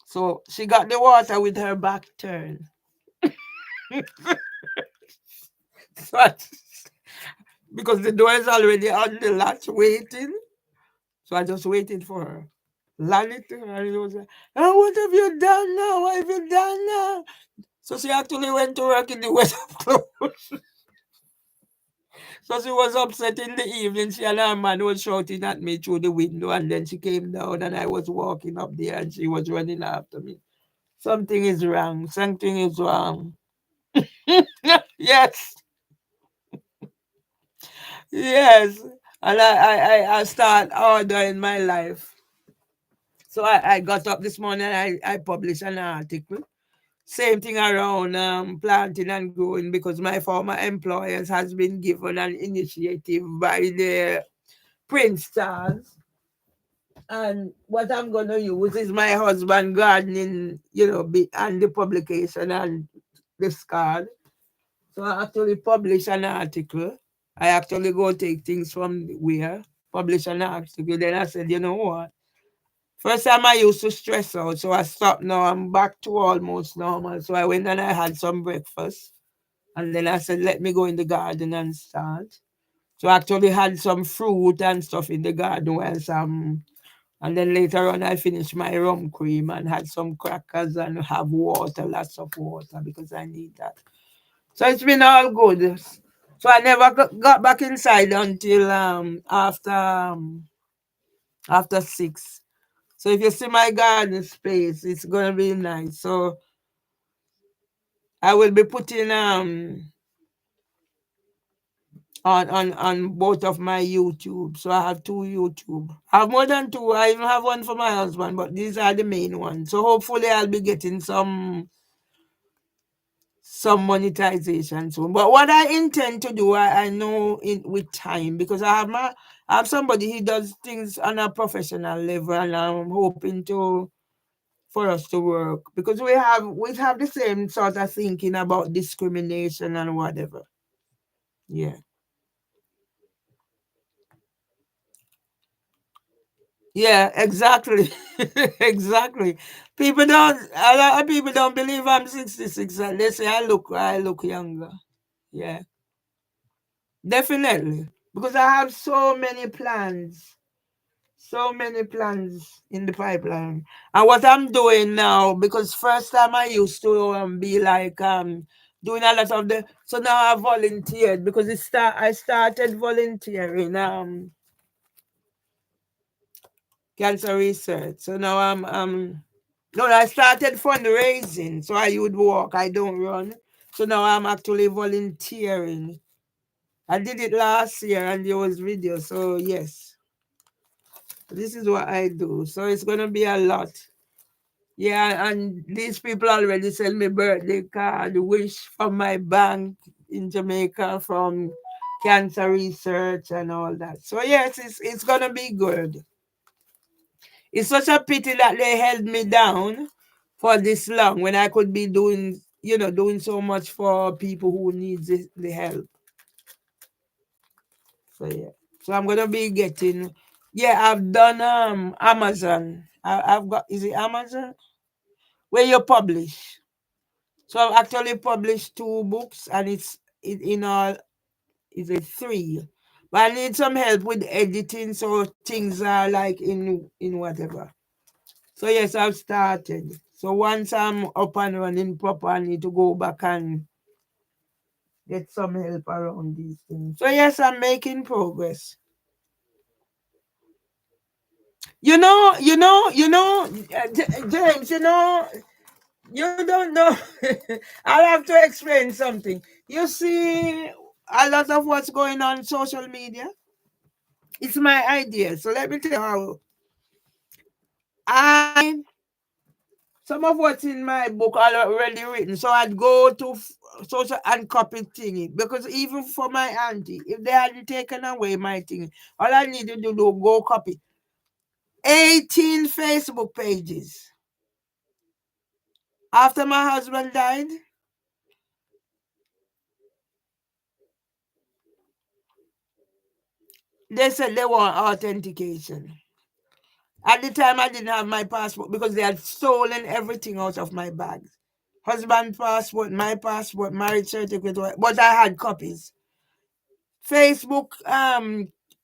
so she got the water with her back turned. So because the door is already on the latch waiting. So I just waited for her. Land it to her and it was like, oh, what have you done now? What have you done now? So she actually went to work in the wet of clothes. So she was upset in the evening. She and her man was shouting at me through the window, and then she came down and I was walking up there and she was running after me. Something is wrong. Something is wrong. Yes. Yes. And I start ordering my life. So I got up this morning and I published an article. Same thing around planting and growing because my former employers has been given an initiative by the Princetons. And what I'm gonna use is my husband gardening, and the publication and this card. So I actually publish an article. I actually go take things from where. publish an article. Then I said, you know what? First time I used to stress out, so I stopped now. I'm back to almost normal. So I went and I had some breakfast. And then I said, let me go in the garden and start. So I actually had some fruit and stuff in the garden while some. And then later on, I finished my rum cream and had some crackers and have water, lots of water, because I need that. So it's been all good. So I never got back inside until after 6. So if you see my garden space, it's gonna be nice. So I will be putting on both of my YouTube. So I have 2 YouTube. I have more than 2. I even have one for my husband, but these are the main ones. So hopefully I'll be getting some monetization soon. But what I intend to do, I know in with time, because I have somebody who does things on a professional level, and I'm hoping to for us to work, because we have the same sort of thinking about discrimination and whatever. Yeah. Yeah, exactly. Exactly. A lot of people don't believe I'm 66, and they say I look younger. Yeah, definitely. Because I have so many plans in the pipeline. And what I'm doing now, because first time I used to be like doing a lot of the, so now I volunteered, because I started volunteering cancer research. So now no, I started fundraising. So I would walk, I don't run. So now I'm actually volunteering. I did it last year and there was video. So yes, this is what I do. So it's gonna be a lot. Yeah, and these people already send me birthday card, wish from my bank in Jamaica from cancer research and all that. So yes, it's gonna be good. It's such a pity that they held me down for this long when I could be doing so much for people who need the help. So yeah. So I'm gonna be getting. Yeah, I've done Amazon. I've got, is it Amazon where you publish? So I've actually published 2 books, and in all is a 3. But I need some help with editing, so things are like in whatever. So yes, I've started. So once I'm up and running proper, I need to go back and get some help around these things. So yes, I'm making progress. James. You don't know. I'll have to explain something. You see, a lot of what's going on social media. It's my idea. So let me tell you how I some of what's in my book are already written. So I'd go to social and copy thingy, because even for my auntie, if they hadn't taken away my thing, all I need to do go copy 18 Facebook pages. After my husband died, they said they want authentication. At the time, I didn't have my passport because they had stolen everything out of my bags. Husband passport, my passport, marriage certificate, but I had copies. Facebook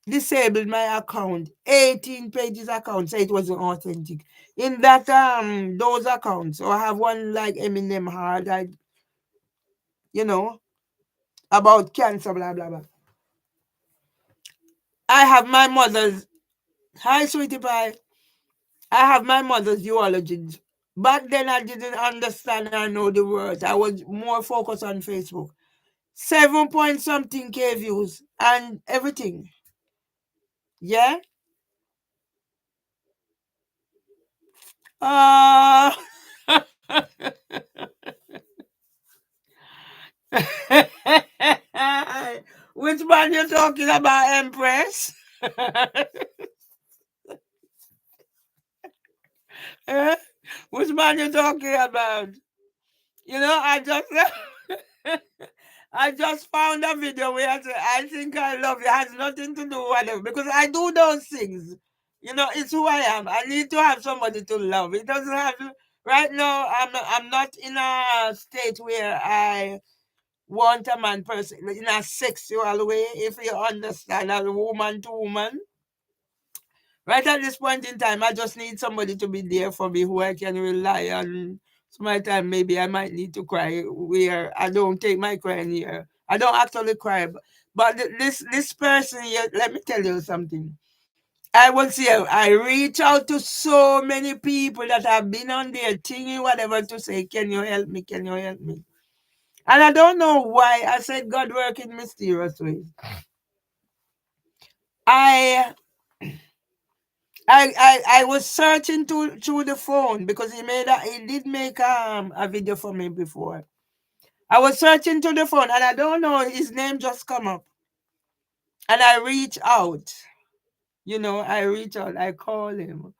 disabled my account. 18 pages account, so it wasn't authentic. In that those accounts, so I have one like Eminem hard, you know, about cancer, blah blah blah. I have my mother's hi sweetie pie. I have my mother's eulogy. Back then I didn't understand or know the words. I was more focused on Facebook. 7 point something K views and everything. Yeah? Uh which one you talking about, Empress? Eh? Which man you talking about? I just I just found a video where I said, I think I love you. It has nothing to do with whatever. Because I do those things. You know, it's who I am. I need to have somebody to love. It doesn't have to, right now, I'm not in a state where I want a man person in a sexual way, if you understand, as a woman to woman. Right at this point in time, I just need somebody to be there for me who I can rely on. Sometimes maybe I might need to cry where I don't take my crying here. I don't actually cry, but this person here, let me tell you something. I will say I reach out to so many people that have been on there thinking whatever to say, can you help me? Can you help me? And I don't know why. I said God work in mysterious ways. I I was searching through the phone because he did make a video for me before. I was searching through the phone and I don't know, his name just come up. And I reach out. You know, I reach out, I call him.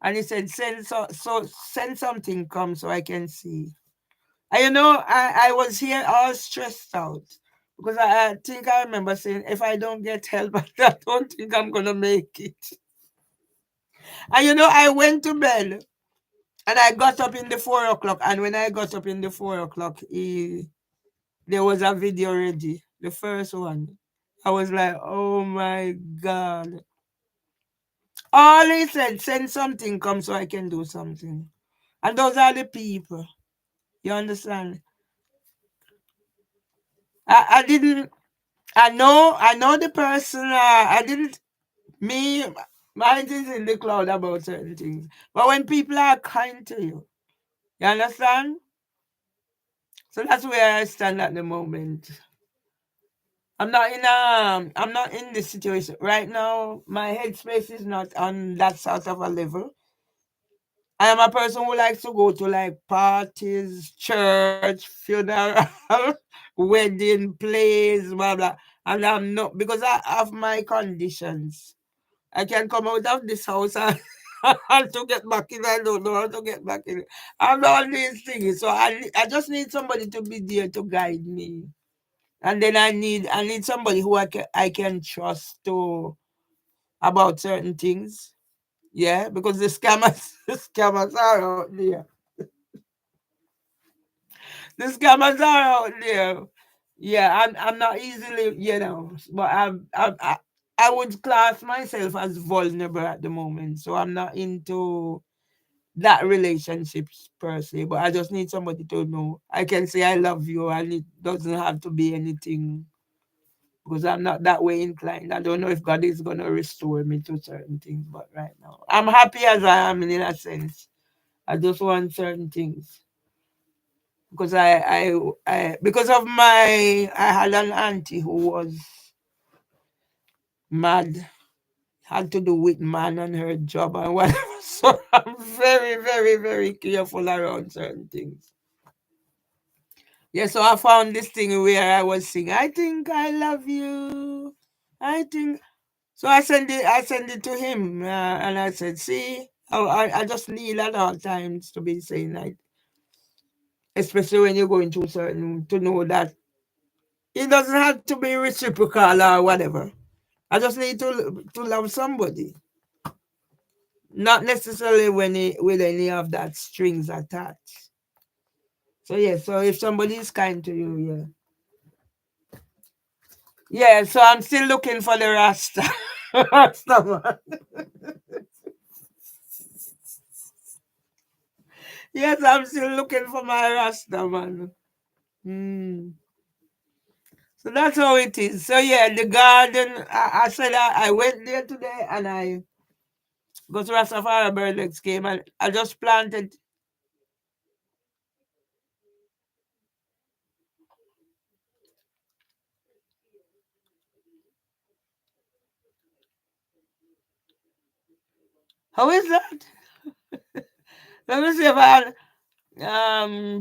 And he said, send something come so I can see. And you know, I was here all stressed out. Because I think I remember saying, if I don't get help, I don't think I'm gonna make it. And you know, I went to bed. And I got up in the 4 o'clock, and when I got up in the 4 o'clock, there was a video ready, the first one. I was like, oh my God. All he said, send something, come so I can do something. And those are the people. You understand? I didn't, I know the person, I didn't, me, mind is in the cloud about certain things. But when people are kind to you understand? So that's where I stand at the moment. I'm not in this situation right now. My headspace is not on that sort of a level. I am a person who likes to go to like parties, church, funeral, wedding, plays, blah blah. And I'm not, because I have my conditions. I can come out of this house and, and to get back in. I don't know how to get back in. I'm all these things. So I just need somebody to be there to guide me. And then I need somebody who I can trust to about certain things. Yeah, because the scammers the scammers are out there. The scammers are out there. Yeah, I'm not easily, but I would class myself as vulnerable at the moment. So I'm not into that relationships per se. But I just need somebody to know. I can say I love you and it doesn't have to be anything, because I'm not that way inclined. I don't know if God is going to restore me to certain things, but right now I'm happy as I am in a sense. I just want certain things because because of I had an auntie who was mad, had to do with man and her job and whatever. So I'm very, very, very careful around certain things. Yeah, so I found this thing where I was singing, I think I love you. I think So I sent it to him, and I said, "See, I just need at all times to be saying that, especially when you're going through certain, to know that it doesn't have to be reciprocal or whatever. I just need to love somebody, not necessarily with any of that strings attached. So yeah, so if somebody is kind to you, yeah. So I'm still looking for the Rasta, Rasta man. Yes, I'm still looking for my Rasta man. Hmm. So that's how it is. So yeah, the garden. I said I went there today and I got to Rastafari birds came and I just planted. How is that? Let me see if I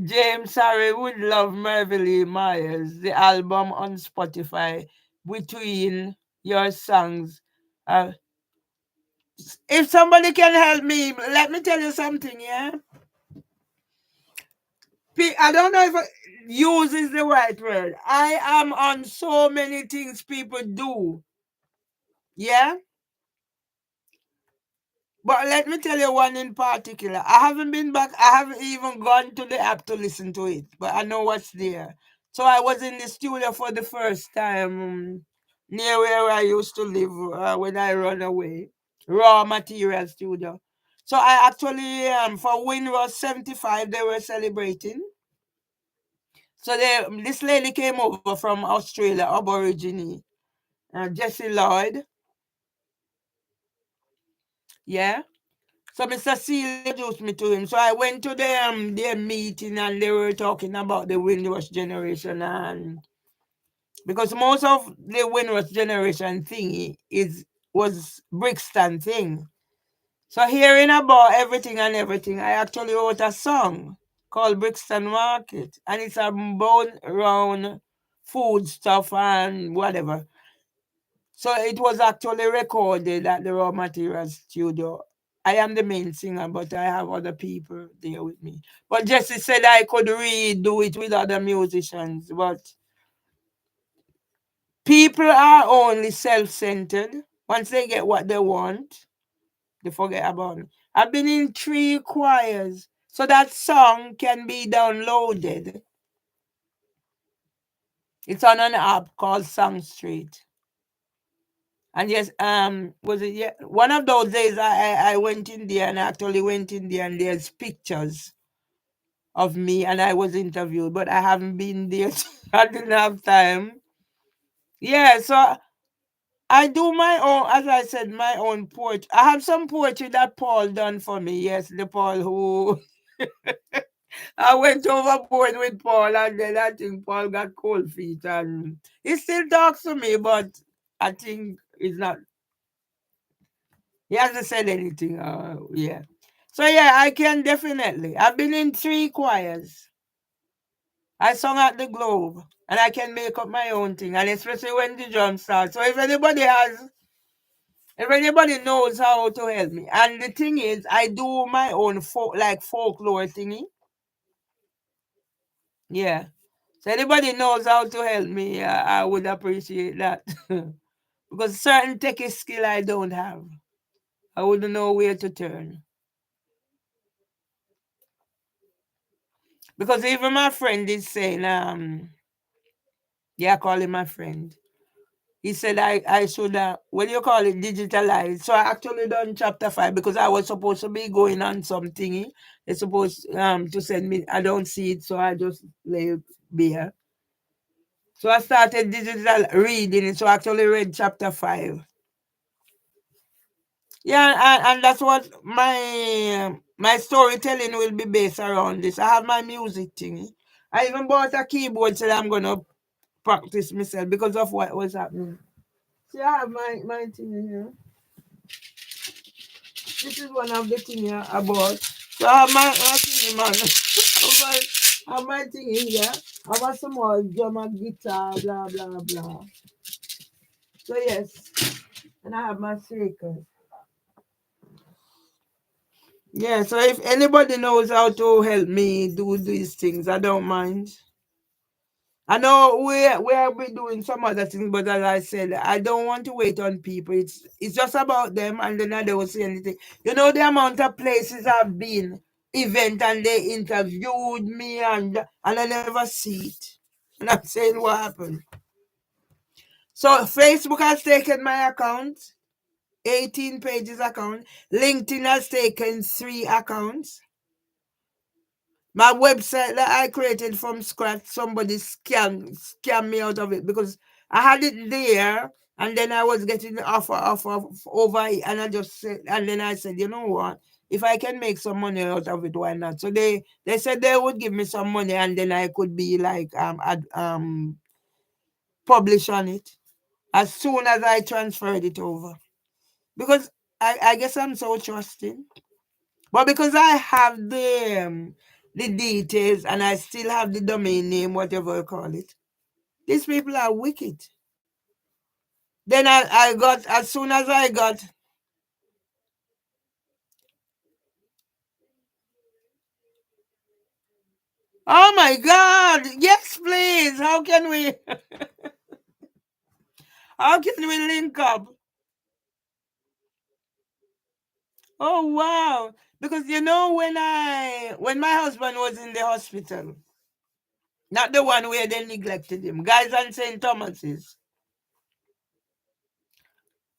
James Harry would love Mervelee Myers, the album on Spotify between your songs. Uh, if somebody can help me, let me tell you something, yeah? I don't know if use is the right word. I am on so many things people do. Yeah? But let me tell you one in particular. I haven't been back. I haven't even gone to the app to listen to it. But I know what's there. So I was in the studio for the first time near where I used to live when I run away. Raw Material Studio. So I actually, for Windrush 75, they were celebrating. So this lady came over from Australia, Aborigine, Jessie Lloyd. Yeah. So Mr. Seal introduced me to him. So I went to their meeting and they were talking about the Windrush generation, and because most of the Windrush generation thing was Brixton thing. So hearing about everything and everything, I actually wrote a song called Brixton Market, and it's about around food stuff and whatever. So it was actually recorded at the Raw Materials Studio. I am the main singer, but I have other people there with me. But Jesse said I could redo it with other musicians, but people are only self-centered. Once they get what they want, they forget about me. I've been in 3 choirs, so that song can be downloaded. It's on an app called Song Street. And yes, was it one of those days I went in there and actually went in there and there's pictures of me and I was interviewed, but I haven't been there. I didn't have time. Yeah, so I do my own, as I said, my own poetry. I have some poetry that Paul done for me. Yes, the Paul who I went overboard with Paul, and then I think Paul got cold feet, and he still talks to me, but I think it's not. He hasn't said anything. Yeah. So yeah, I can definitely. I've been in 3 choirs. I sung at the Globe, and I can make up my own thing, and especially when the drum starts. So if anybody knows how to help me, and the thing is, I do my own folklore thingy. Yeah. So anybody knows how to help me, I would appreciate that. Because certain techie skill I don't have. I wouldn't know where to turn. Because even my friend is saying, yeah, I call him my friend. He said I should, what do you call it, digitalize. So I actually done chapter 5 because I was supposed to be going on something. It's supposed to send me, I don't see it, so I just lay it bare. So I started digital reading it, so I actually read chapter 5. Yeah, and that's what my storytelling will be based around this. I have my music thing. I even bought a keyboard so that I'm gonna practice myself because of what was happening. See, I have my thing in here. This is one of the things I bought. So I have my thing in man. I have my thing in here. I have some more drum and guitar, blah blah blah. So yes, and I have my shaker. Yeah, so if anybody knows how to help me do these things, I don't mind. I know we'll be doing some other things, but as I said, I don't want to wait on people. It's just about them, and then I don't say anything. You know the amount of places I've been, event, and they interviewed me, and I never see it. And I'm saying what happened. So Facebook has taken my account, 18 pages account. LinkedIn has taken 3 accounts. My website that I created from scratch, somebody scam me out of it because I had it there and then I was getting offer over it, and I just said, and then I said, you know what? If I can make some money out of it, why not? So they said they would give me some money and then I could be like publish on it as soon as I transferred it over. Because I guess I'm so trusting. But because I have the details and I still have the domain name, whatever you call it, these people are wicked. Then I got, as soon as I got, Oh my God! Yes, please. How can we? How can we link up? Oh wow! Because when my husband was in the hospital, not the one where they neglected him, guys on St. Thomas's.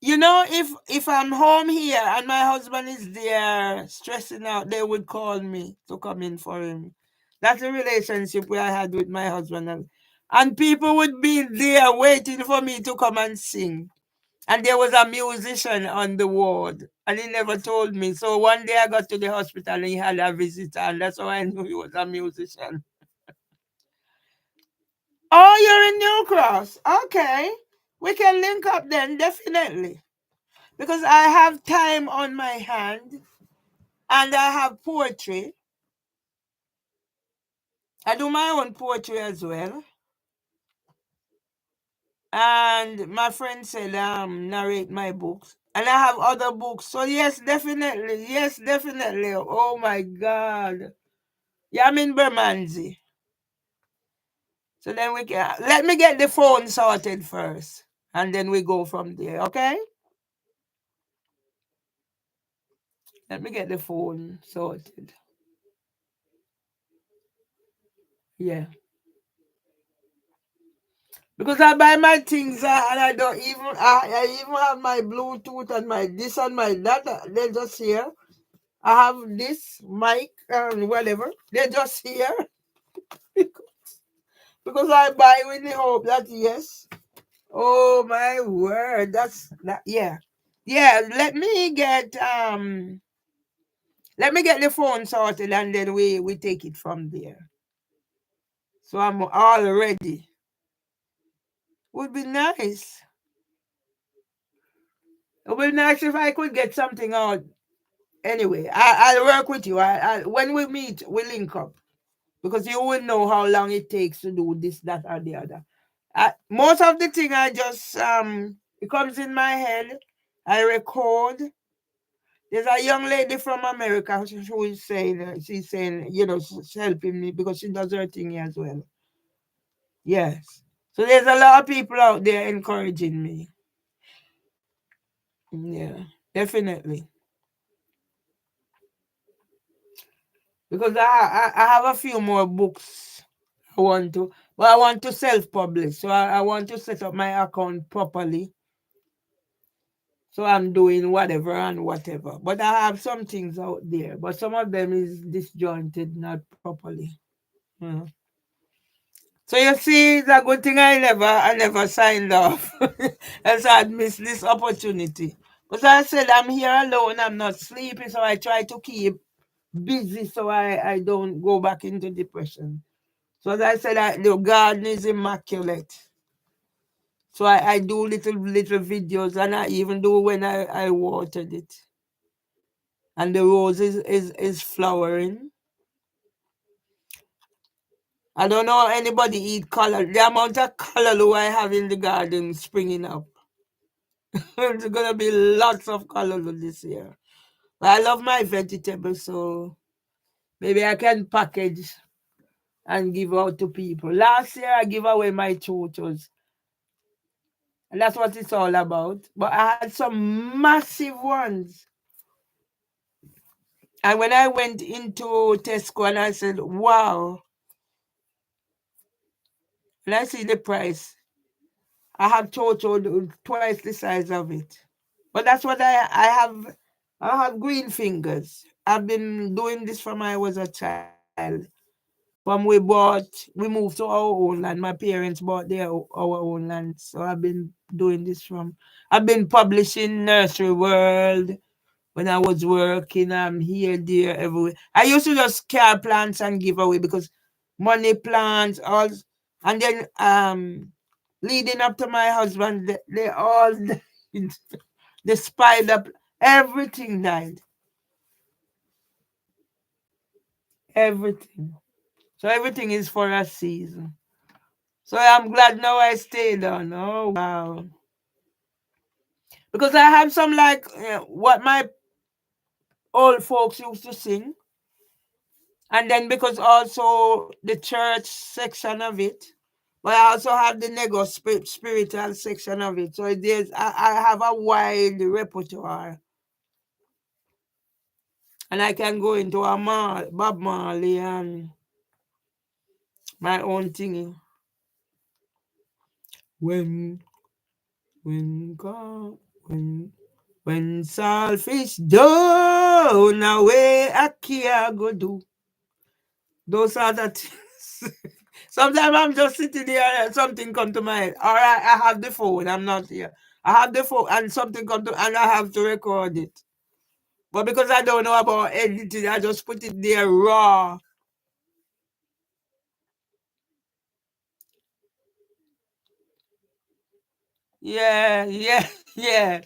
If I'm home here and my husband is there stressing out, they would call me to come in for him. That's the relationship we I had with my husband, and people would be there waiting for me to come and sing. And there was a musician on the ward, and he never told me. So one day I got to the hospital and he had a visitor, and that's how I knew he was a musician. Oh, you're in New Cross. Okay. We can link up then, definitely. Because I have time on my hand and I have poetry. I do my own poetry as well. And my friend said narrate my books. And I have other books. So yes, definitely. Yes, definitely. Oh my God. Yeah, I'm in Bermondsey. So then we can let me get the phone sorted first. And then we go from there, okay? Let me get the phone sorted. Yeah. Because I buy my things and I don't even I even have my Bluetooth and my this and my that. They're just here. I have this mic and whatever. They're just here because I buy with the hope that yes. Oh my word. That's that. Yeah. Yeah. Let me get the phone sorted and then we take it from there. So I'm all ready. Would be nice. It would be nice if I could get something out. Anyway, I'll work with you. When we meet, we link up because you will know how long it takes to do this, that, or the other. Most of the thing I just it comes in my head. I record. There's a young lady from America who is saying she's saying she's helping me because she does her thing as well. Yes. So there's a lot of people out there encouraging me. Yeah, definitely. Because I have a few more books I want to self-publish. So I want to set up my account properly. So I'm doing whatever and whatever. But I have some things out there. But some of them is disjointed, not properly. Yeah. So you see, it's a good thing I never signed off. And so I'd miss this opportunity. But I said I'm here alone, I'm not sleepy, so I try to keep busy so I don't go back into depression. So as I said, the garden is immaculate. So I do little videos and I even do when I watered it. And the rose is flowering. I don't know anybody eat color. The amount of color I have in the garden springing up. There's gonna be lots of color this year. But I love my vegetables, so maybe I can package and give out to people. Last year I gave away my chochos. And that's what it's all about. But I had some massive ones. And when I went into Tesco and I said, wow, and I see the price, I have chocho twice the size of it. But that's what I have. I have green fingers. I've been doing this from I was a child. From we moved to our own land. My parents bought our own land. So I've been doing this I've been publishing Nursery World, when I was working, I'm here, there, everywhere. I used to just care plants and give away because money plants, all, and then leading up to my husband, they all died. The spider, everything died. Everything. So everything is for a season. So I'm glad now I stayed on. Oh wow. Because I have some like what my old folks used to sing. And then because also the church section of it, but I also have the spiritual section of it. So I have a wide repertoire. And I can go into Bob Marley and my own thingy. When God, when selfish done away, I can't go do. Those are the things. Sometimes I'm just sitting here and something come to my head. All right, I have the phone. I'm not here. I have the phone and something come to, and I have to record it. But because I don't know about editing, I just put it there raw. Yeah, yeah, yeah.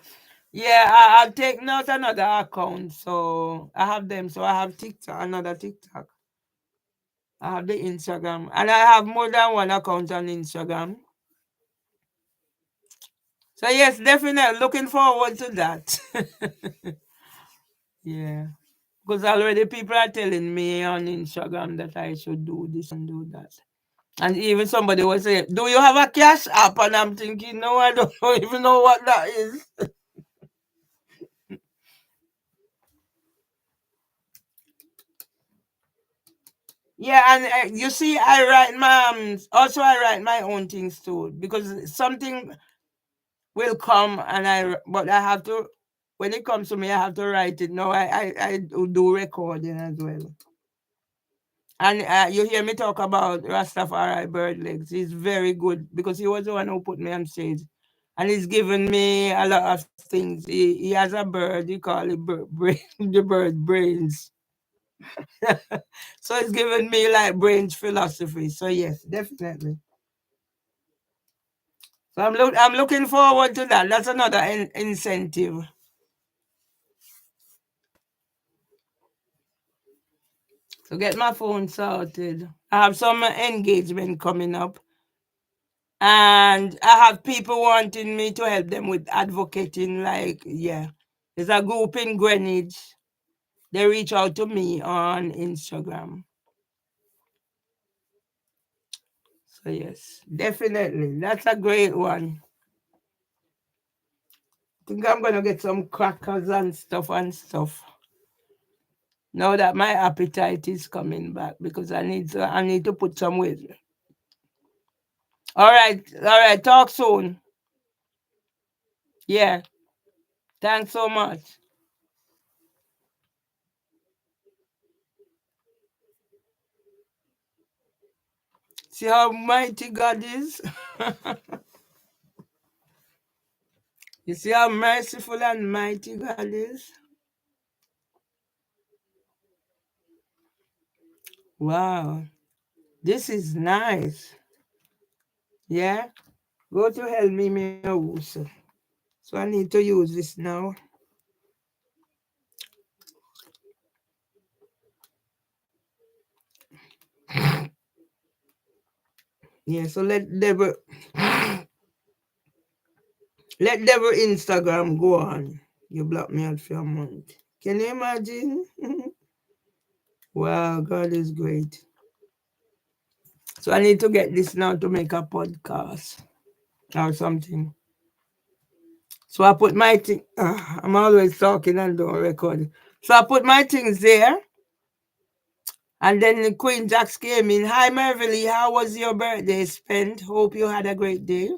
Yeah, I'll take not another account. So I have them. So I have TikTok, another TikTok. I have the Instagram. And I have more than one account on Instagram. So yes, definitely looking forward to that. Yeah. Because already people are telling me on Instagram that I should do this and do that. And even somebody was saying, do you have a cash app? And I'm thinking, no, I don't even know what that is. Yeah, and you see, I write my also I write my own things too because something will come and but I have to when it comes to me I have to write it. No, I do recording as well. And you hear me talk about Rastafari Bird Legs. He's very good because he was the one who put me on stage. And he's given me a lot of things. He has a bird, he call it the bird brains. So he's given me like brains philosophy. So yes, definitely. So I'm looking forward to that. That's another incentive. So get my phone sorted. I have some engagement coming up. And I have people wanting me to help them with advocating. Like, yeah, there's a group in Greenwich. They reach out to me on Instagram. So, yes, definitely. That's a great one. I think I'm going to get some crackers and stuff. Now that my appetite is coming back because I need to put some weight. All right. Talk soon. Yeah. Thanks so much. See how mighty God is? You see how merciful and mighty God is? Wow. This is nice. Yeah? Go to hell me house. So I need to use this now. Yeah, so let devil Instagram go on. You block me out for a month. Can you imagine? Wow, God is great. So I need to get this now to make a podcast or something. So I put my thing. I'm always talking and don't record. So I put my things there. And then the Queen Jax came in. Hi, Mervelee, how was your birthday spent? Hope you had a great day.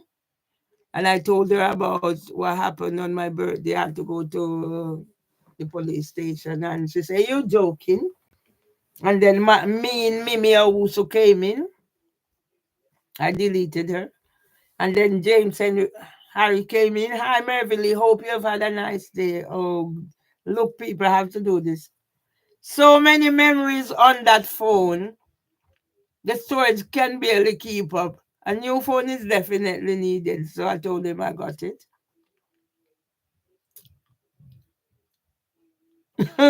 And I told her about what happened on my birthday. I had to go to the police station. And she said, you joking? And then me and Mimi also came in. I deleted her. And then James and Harry came in. Hi, Mervelee, hope you've had a nice day. Oh, look, people have to do this. So many memories on that phone. The storage can barely keep up. A new phone is definitely needed. So I told him I got it.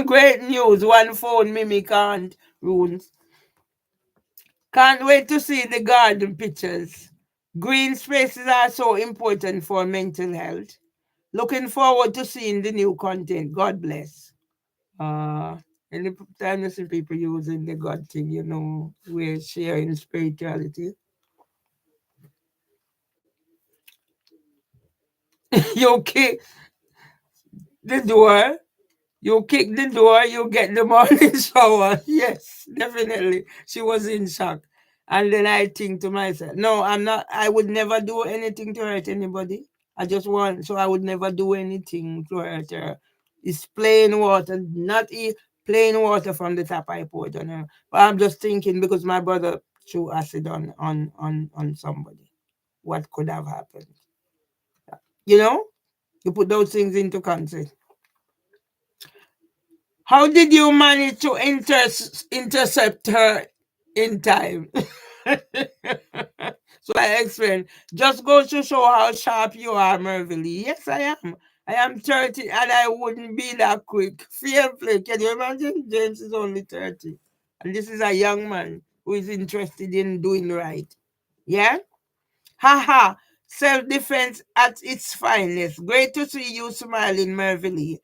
Great news. One phone Mimi can't ruins. Can't wait to see the garden pictures. Green spaces are so important for mental health. Looking forward to seeing the new content. God bless. Uh, Anytime you see people using the God thing, we're sharing spirituality. You kick the door, you get the morning shower. Yes, definitely. She was in shock. And then I think to myself, no, I would never do anything to hurt anybody. So I would never do anything to hurt her. It's plain water, not plain water from the tap I poured on her. But I'm just thinking because my brother threw acid on somebody. What could have happened? You know? You put those things into context. How did you manage to intercept her in time? So I explained. Just goes to show how sharp you are, Mervelee. Yes, I am. I am 30 and I wouldn't be that quick. Fair play. Can you imagine? James is only 30. And this is a young man who is interested in doing right. Yeah? Haha. Self-defense at its finest. Great to see you smiling, Mervelee.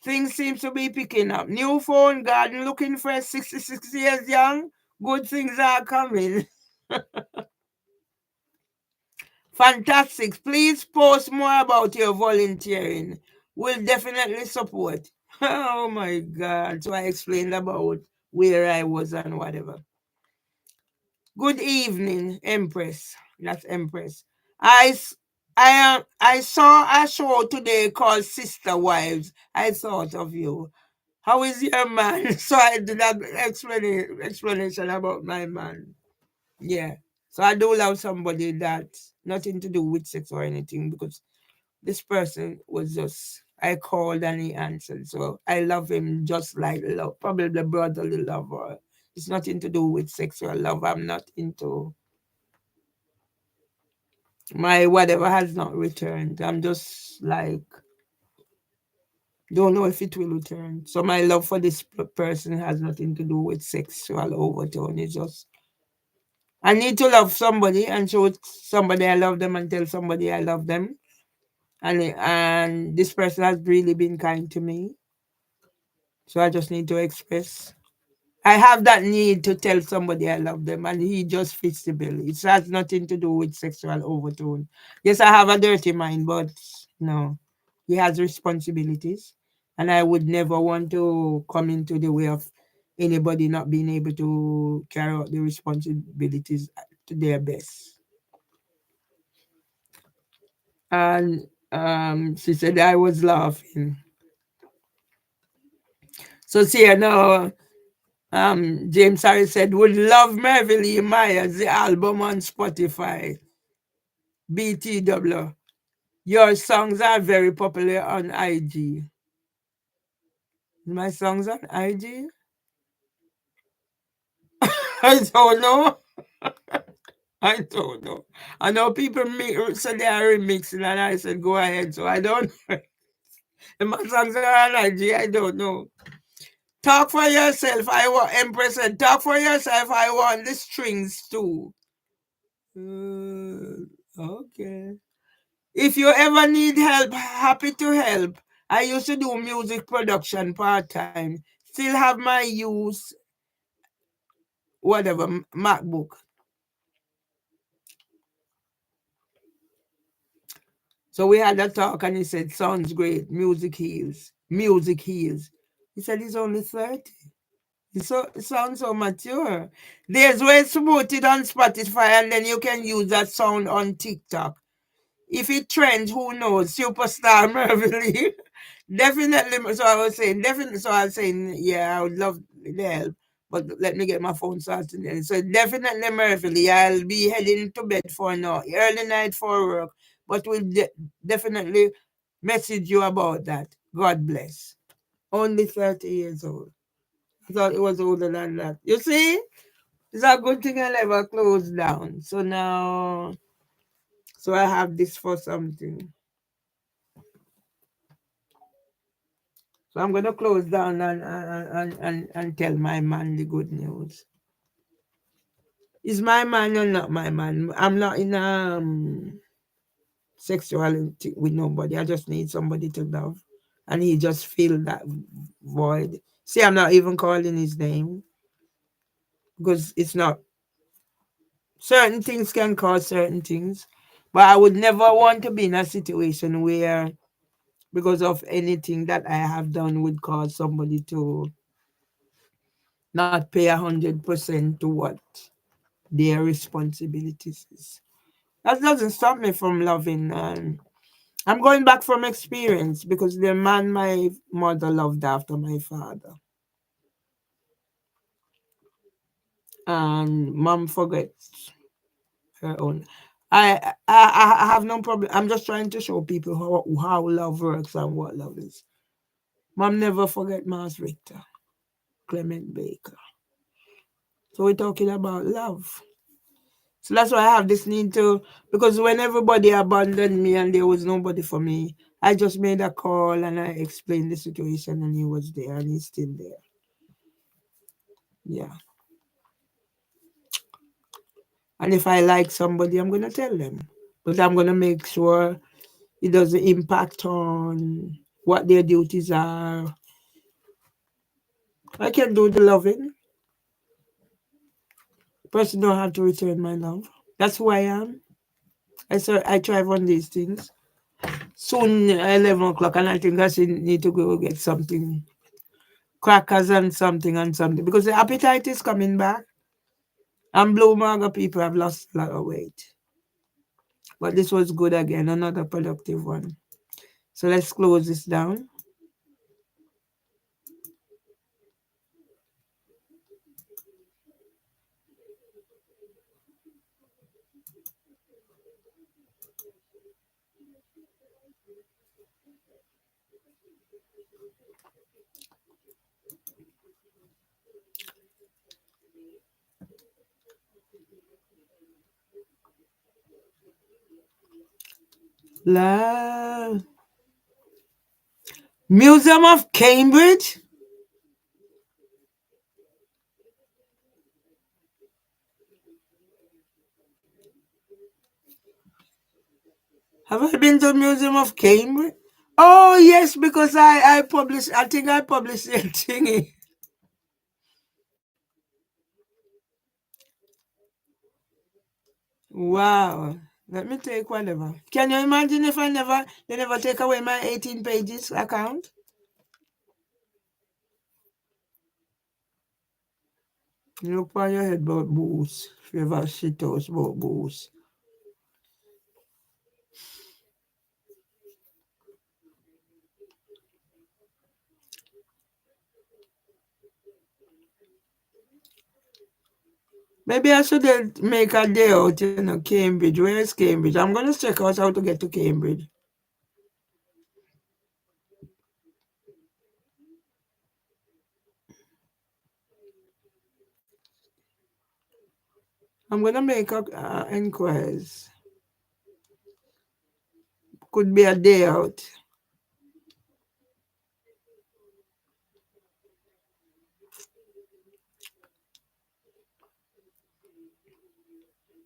Things seem to be picking up. New phone, garden looking fresh, 66 years young. Good things are coming. Fantastic. Please post more about your volunteering. We'll definitely support. Oh my God. So I explained about where I was and whatever. Good evening, Empress. That's Empress. I saw a show today called Sister Wives. I thought of you. How is your man? So I did that explanation about my man. Yeah. So I do love somebody that nothing to do with sex or anything because this person was just I called and he answered. So I love him just like love, probably the brotherly love. Or it's nothing to do with sexual love. I'm not into my whatever has not returned. I'm just like don't know if it will return. So my love for this person has nothing to do with sexual overtone. It's just I need to love somebody and show somebody I love them and tell somebody I love them. And this person has really been kind to me. So I just need to express. I have that need to tell somebody I love them, and he just fits the bill. It has nothing to do with sexual overtone. Yes, I have a dirty mind, but no, he has responsibilities, and I would never want to come into the way of anybody not being able to carry out the responsibilities to their best. And she said I was laughing. So see now. James Harris said, would love Mervelee Myers, the album on Spotify. BTW. Your songs are very popular on IG. My songs on IG? I don't know. I don't know. I know people said they are remixing and I said, go ahead. So I don't know. If my songs are on IG, I don't know. Talk for yourself. I want Empress said, talk for yourself. I want the strings too. Okay. If you ever need help, happy to help. I used to do music production part-time. Still have my use, whatever, MacBook. So we had a talk and he said, sounds great. Music heals. Music heals. He said he's only 30. It sounds so mature. There's ways to put it on Spotify and then you can use that sound on TikTok. If it trends, who knows? Superstar Mervelee. Definitely. So I was saying, definitely. So I was saying, yeah, I would love the help, but let me get my phone started. So definitely, Mervelee, I'll be heading to bed for now. Early night for work, but we'll definitely message you about that. God bless. Only 30 years old. I thought it was older than that. You see? It's a good thing I never closed down. So now, so I have this for something. So I'm gonna close down and tell my man the good news. Is my man or not my man? I'm not in sexuality with nobody. I just need somebody to love. And he just fill that void. See, I'm not even calling his name because it's not. Certain things can cause certain things, but I would never want to be in a situation where, because of anything that I have done, would cause somebody to not pay 100% to what their responsibilities is. That doesn't stop me from loving. I'm going back from experience because the man my mother loved after my father, and mom forgets her own. I have no problem. I'm just trying to show people how love works and what love is. Mom never forget Mars Richter, Clement Baker. So we're talking about love. So that's why I have this need to, because when everybody abandoned me and there was nobody for me, I just made a call and I explained the situation and he was there and he's still there. Yeah. And if I like somebody, I'm going to tell them. But I'm going to make sure it doesn't impact on what their duties are. I can do the loving. Person don't have to return my love. That's who I am. I thrive on these things. Soon 11 o'clock and I think I should need to go get something. Crackers and something. Because the appetite is coming back. And Blue Marga people have lost a lot of weight. But this was good again. Another productive one. So let's close this down. La Museum of Cambridge. Have I been to Museum of Cambridge? Oh yes, because I published. I think I published a thingy. Wow. Let me take whatever. Can you imagine if they never take away my 18 pages account? You look on your head about booze. If you ever shit house about booze. Maybe I should make a day out, Cambridge. Where is Cambridge? I'm going to check out how to get to Cambridge. I'm going to make inquiries. Could be a day out.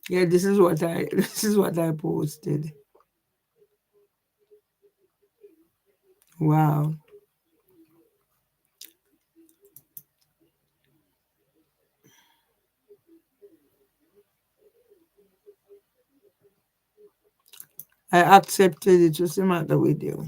Yeah, this is what I posted. Wow. I accepted it. What's the matter with you?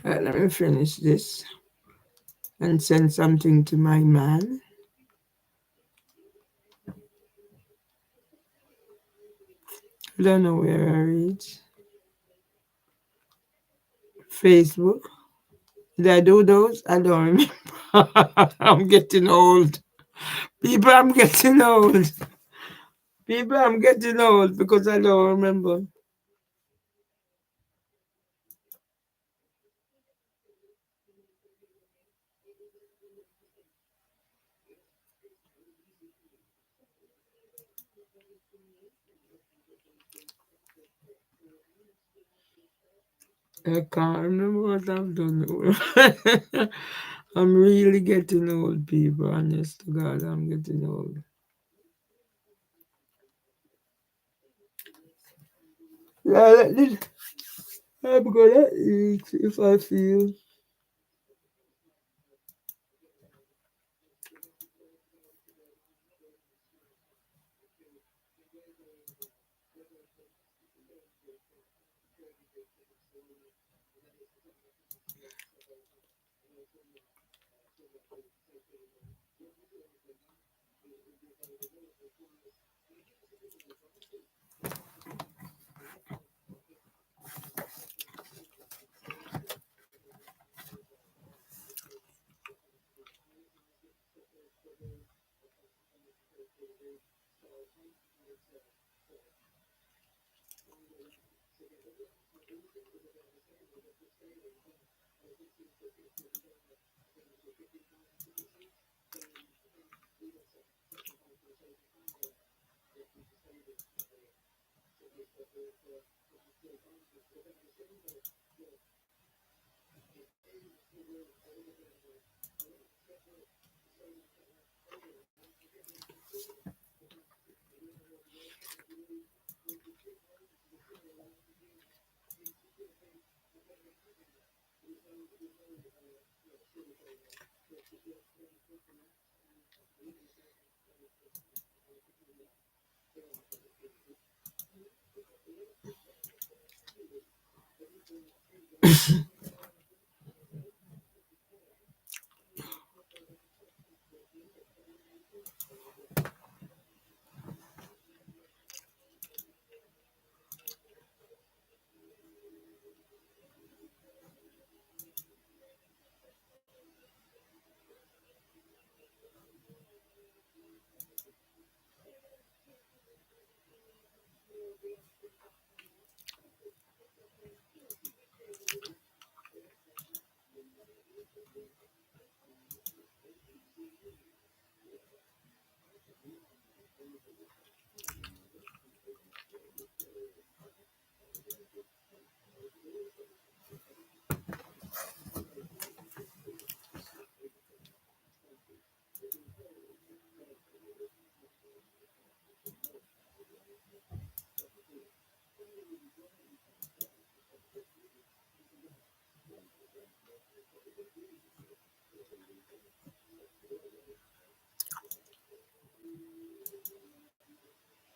Let me finish this and send something to my man. I don't know where I reach. Facebook. Did I do those? I don't remember. I'm getting old. People, I'm getting old. People, I'm getting old because I don't remember. I can't remember what I've done. I'm really getting old, people. Honest to God, I'm getting old. Yeah, I'm gonna eat if I feel.